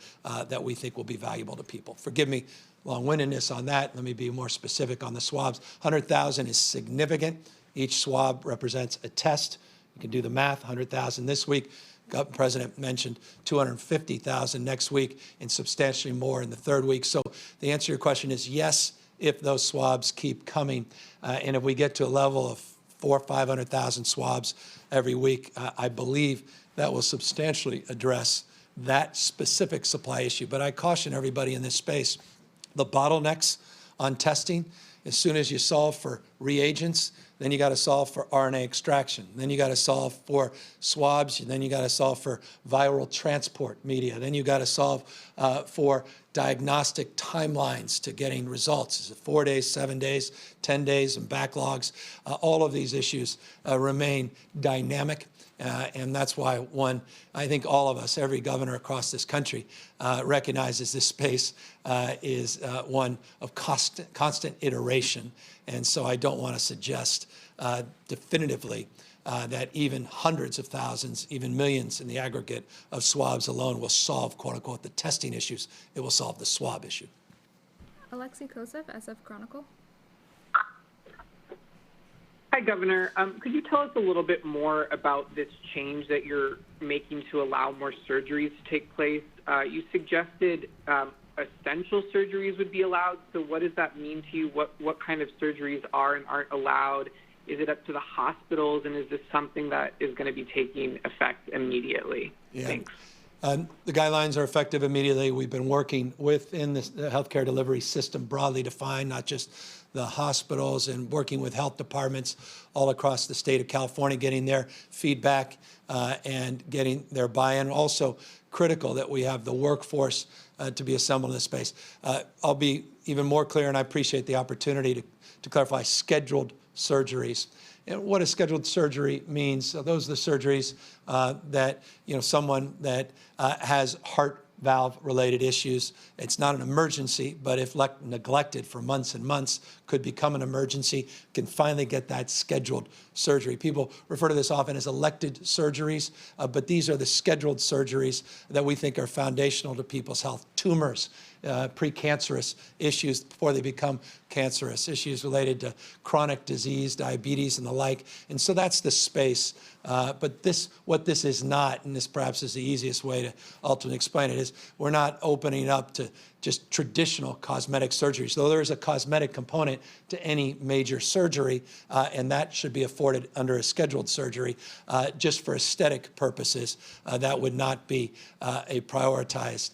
that we think will be valuable to people. Forgive me long-windedness on that. Let me be more specific on the swabs. 100,000 is significant. Each swab represents a test. You can do the math, 100,000 this week. The President mentioned 250,000 next week and substantially more in the third week. So the answer to your question is yes, if those swabs keep coming. And if we get to a level of 400,000 or 500,000 swabs every week, I believe that will substantially address that specific supply issue. But I caution everybody in this space, the bottlenecks on testing, as soon as you solve for reagents, then you got to solve for RNA extraction. Then you got to solve for swabs. Then you got to solve for viral transport media. Then you got to solve for diagnostic timelines to getting results. Is it 4 days, 7 days, 10 days, and backlogs? All of these issues remain dynamic. And that's why, I think all of us, every governor across this country, recognizes this space is one of constant iteration. And so I don't want to suggest definitively that even hundreds of thousands, even millions in the aggregate of swabs alone will solve, quote unquote, the testing issues. It will solve the swab issue. Alexei Kosev, SF Chronicle. Hi, Governor. Could you tell us a little bit more about this change that you're making to allow more surgeries to take place? You suggested essential surgeries would be allowed. So what does that mean to you? What kind of surgeries are and aren't allowed? Is it up to the hospitals? And is this something that is going to be taking effect immediately? Yeah. Thanks. The guidelines are effective immediately. We've been working within the healthcare delivery system broadly defined, not just the hospitals, and working with health departments all across the state of California, getting their feedback and getting their buy-in. Also critical that we have the workforce to be assembled in this space. I'll be even more clear, and I appreciate the opportunity to clarify scheduled surgeries. And what a scheduled surgery means, so those are the surgeries that, someone that has heart valve related issues. It's not an emergency, but if neglected for months and months, could become an emergency, can finally get that scheduled surgery. People refer to this often as elected surgeries, but these are the scheduled surgeries that we think are foundational to people's health. tumors, precancerous issues before they become cancerous, issues related to chronic disease, diabetes, and the like. And so that's the space. But what this is not, and this perhaps is the easiest way to ultimately explain it, is we're not opening up to just traditional cosmetic surgeries, though there is a cosmetic component to any major surgery, and that should be afforded under a scheduled surgery just for aesthetic purposes. That would not be a prioritized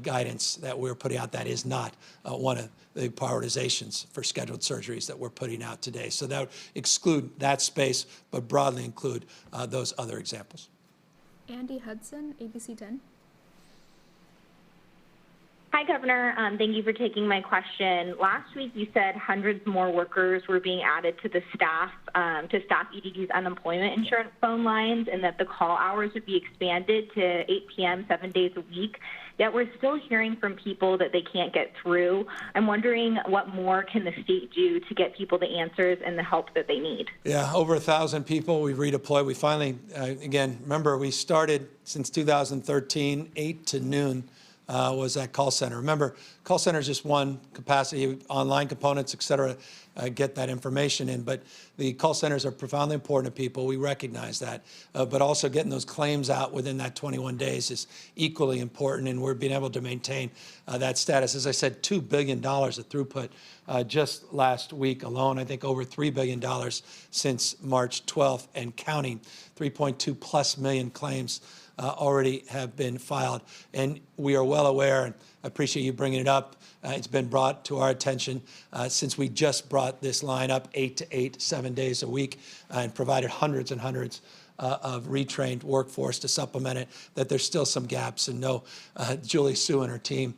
guidance that we're putting out. That is not one of the prioritizations for scheduled surgeries that we're putting out today. So that would exclude that space, but broadly include those other examples. Andy Hudson, ABC 10. Hi, Governor. Thank you for taking my question. Last week, you said hundreds more workers were being added to the staff EDD's unemployment insurance phone lines, and that the call hours would be expanded to 8 p.m. 7 days a week. Yet we're still hearing from people that they can't get through. I'm wondering what more can the state do to get people the answers and the help that they need? Yeah, over 1,000 people we've redeployed. We finally, again, remember we started since 2013, 8 to noon. Was that call center. Remember, call center is just one capacity, online components, et cetera, get that information in. But the call centers are profoundly important to people. We recognize that. But also getting those claims out within that 21 days is equally important, and we're being able to maintain that status. As I said, $2 billion of throughput just last week alone. I think over $3 billion since March 12th and counting. 3.2 plus million claims already have been filed. And we are well aware, and I appreciate you bringing it up. It's been brought to our attention since we just brought this line up 8 to 8, 7 days a week, and provided hundreds and hundreds of retrained workforce to supplement it, that there's still some gaps. And no, Julie Sue and her team,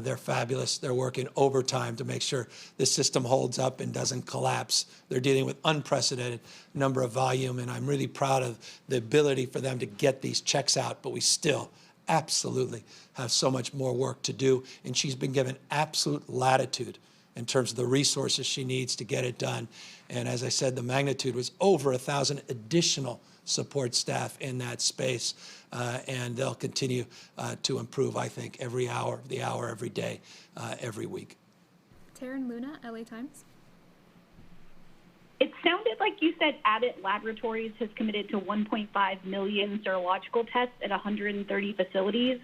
they're fabulous. They're working overtime to make sure this system holds up and doesn't collapse. They're dealing with unprecedented number of volume, and I'm really proud of the ability for them to get these checks out, but we still absolutely have so much more work to do, and she's been given absolute latitude in terms of the resources she needs to get it done. And as I said, the magnitude was over 1,000 additional support staff in that space, and they'll continue to improve, I think, every hour, every day, every week. Taryn Luna, LA Times. It sounded like you said Abbott Laboratories has committed to 1.5 million serological tests at 130 facilities.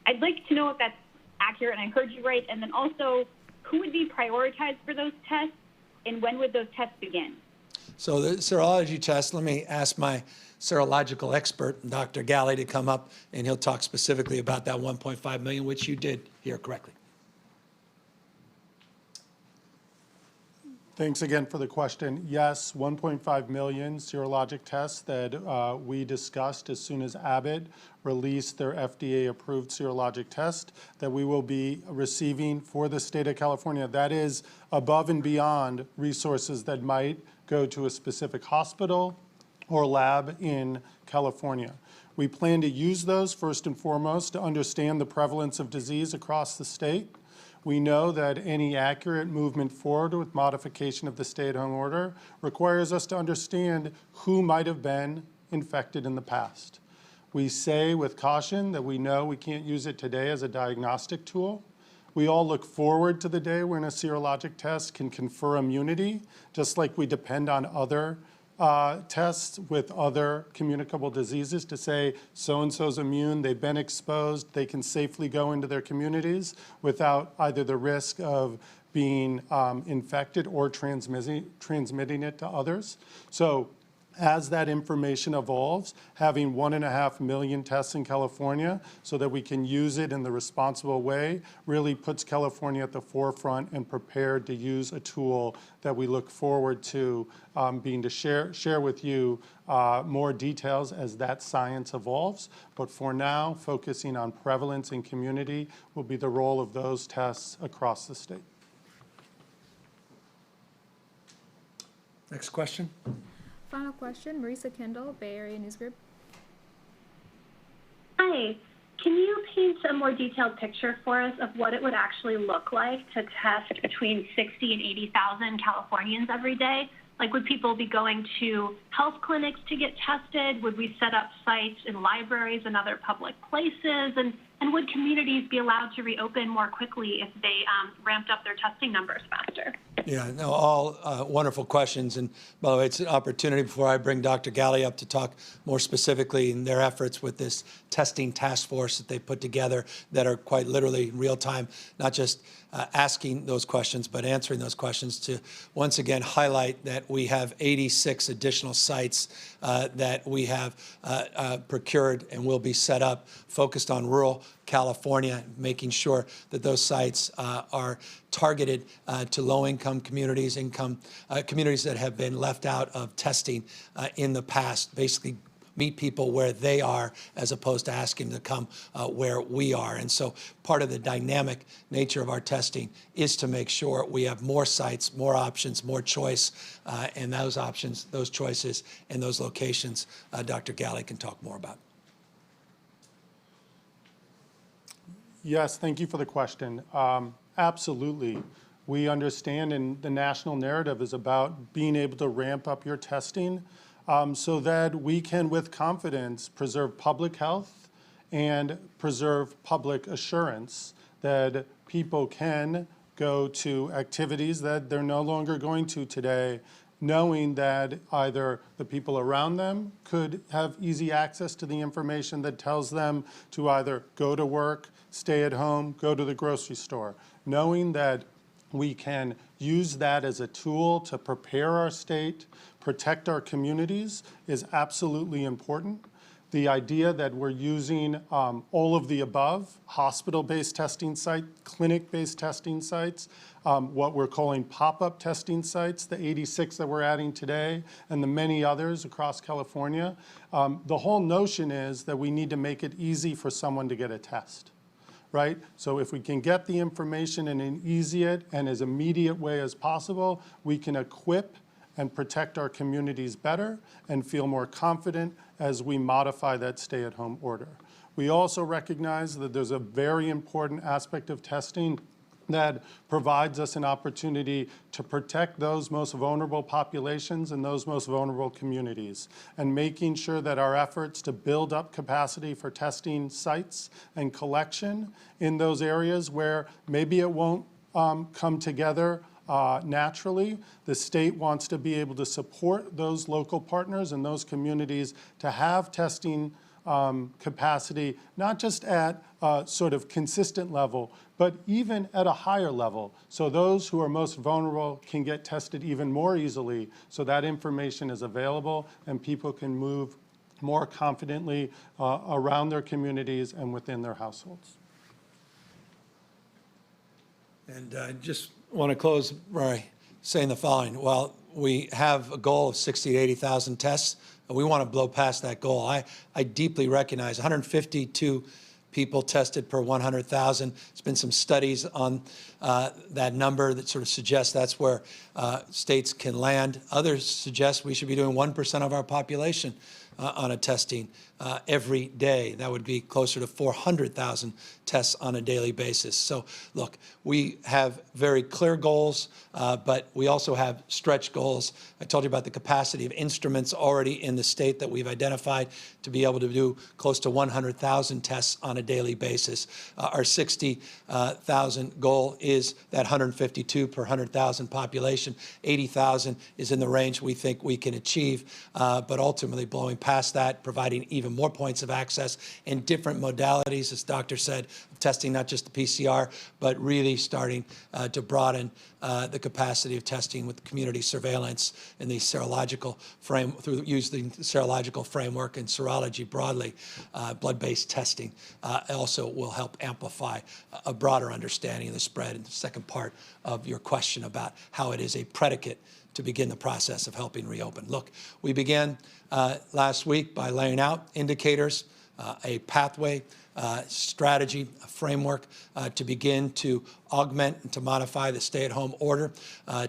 I'd like to know if that's accurate, and I heard you right, and then also who would be prioritized for those tests, and when would those tests begin? So the serology test, let me ask my serological expert, Dr. Galley, to come up, and he'll talk specifically about that 1.5 million, which you did hear correctly. Thanks again for the question. Yes, 1.5 million serologic tests that we discussed as soon as Abbott released their FDA-approved serologic test that we will be receiving for the state of California. That is above and beyond resources that might go to a specific hospital or lab in California. We plan to use those first and foremost to understand the prevalence of disease across the state. We know that any accurate movement forward with modification of the stay-at-home order requires us to understand who might have been infected in the past. We say with caution that we know we can't use it today as a diagnostic tool. We all look forward to the day when a serologic test can confer immunity, just like we depend on other tests with other communicable diseases to say so-and-so's immune, they've been exposed, they can safely go into their communities without either the risk of being infected or transmitting it to others. So as that information evolves, having 1.5 million tests in California so that we can use it in the responsible way really puts California at the forefront and prepared to use a tool that we look forward to being to share with you more details as that science evolves. But for now, focusing on prevalence in community will be the role of those tests across the state. Next question. Final question, Marisa Kendall, Bay Area News Group. Hi. Can you paint a more detailed picture for us of what it would actually look like to test between 60 and 80,000 Californians every day? Like, would people be going to health clinics to get tested? Would we set up sites in libraries and other public places? And And would communities be allowed to reopen more quickly if they ramped up their testing numbers faster? Yeah, no, all wonderful questions. And by the way, it's an opportunity before I bring Dr. Galley up to talk more specifically in their efforts with this testing task force that they put together that are quite literally real time, not just asking those questions, but answering those questions to once again highlight that we have 86 additional sites that we have procured and will be set up focused on rural California, making sure that those sites are targeted to low-income communities, communities that have been left out of testing in the past, basically meet people where they are as opposed to asking them to come where we are. And so part of the dynamic nature of our testing is to make sure we have more sites, more options, more choice, and those options, those choices, and those locations, Dr. Galley can talk more about. Yes, thank you for the question. Absolutely. We understand, and the national narrative is about being able to ramp up your testing so that we can, with confidence, preserve public health and preserve public assurance that people can go to activities that they're no longer going to today, knowing that either the people around them could have easy access to the information that tells them to either go to work, stay at home, go to the grocery store, knowing that we can use that as a tool to prepare our state, protect our communities is absolutely important. The idea that we're using all of the above, hospital-based testing sites, clinic-based testing sites, what we're calling pop-up testing sites, the 86 that we're adding today, and the many others across California. The whole notion is that we need to make it easy for someone to get a test. Right? So if we can get the information in an Easiet and as immediate way as possible, we can equip and protect our communities better and feel more confident as we modify that stay-at-home order. We also recognize that there's a very important aspect of testing that provides us an opportunity to protect those most vulnerable populations and those most vulnerable communities, and making sure that our efforts to build up capacity for testing sites and collection in those areas where maybe it won't come together naturally. The state wants to be able to support those local partners and those communities to have testing capacity, not just at a sort of consistent level, but even at a higher level. So those who are most vulnerable can get tested even more easily, so that information is available and people can move more confidently around their communities and within their households. And I just want to close by saying the following. While we have a goal of 60 to 80,000 tests, we want to blow past that goal. I deeply recognize 152 people tested per 100,000. There's been some studies on that number that sort of suggest that's where states can land. Others suggest we should be doing 1% of our population on a testing every day. That would be closer to 400,000 tests on a daily basis. So look, we have very clear goals, but we also have stretch goals. I told you about the capacity of instruments already in the state that we've identified to be able to do close to 100,000 tests on a daily basis. Our 60,000 goal is that 152 per 100,000 population. 80,000 is in the range we think we can achieve, but ultimately blowing past that, providing even more points of access and different modalities, as Doctor said, of testing not just the PCR, but really starting to broaden the capacity of testing with community surveillance and the serological using the serological framework and serology broadly. Blood-based testing also will help amplify a broader understanding of the spread. And the second part of your question about how it is a predicate to begin the process of helping reopen. Look, we began last week by laying out indicators, a pathway, strategy, a framework to begin to augment and to modify the stay-at-home order.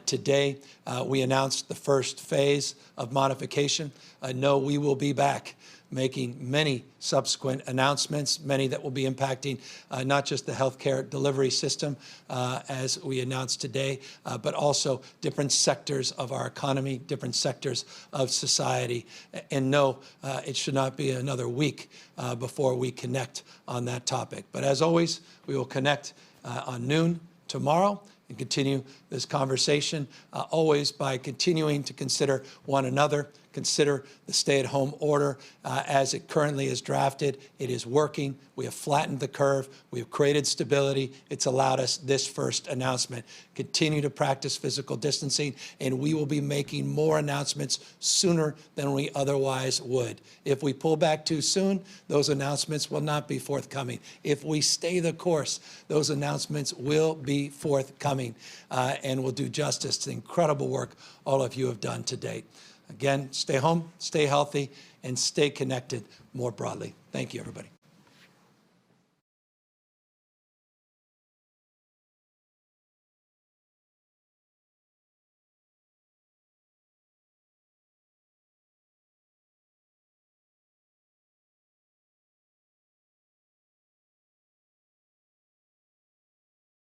Today, we announced the first phase of modification. No, we will be back making many subsequent announcements, many that will be impacting not just the healthcare delivery system, as we announced today, but also different sectors of our economy, different sectors of society. And no, it should not be another week before we connect on that topic. But as always, we will connect on noon tomorrow and continue this conversation, always by continuing to consider one another, consider the stay-at-home order as it currently is drafted. It is working. We have flattened the curve. We have created stability. It's allowed us this first announcement. Continue to practice physical distancing, and we will be making more announcements sooner than we otherwise would. If we pull back too soon, those announcements will not be forthcoming. If we stay the course, those announcements will be forthcoming, and will do justice to the incredible work all of you have done to date. Again, stay home, stay healthy, and stay connected more broadly. Thank you, everybody.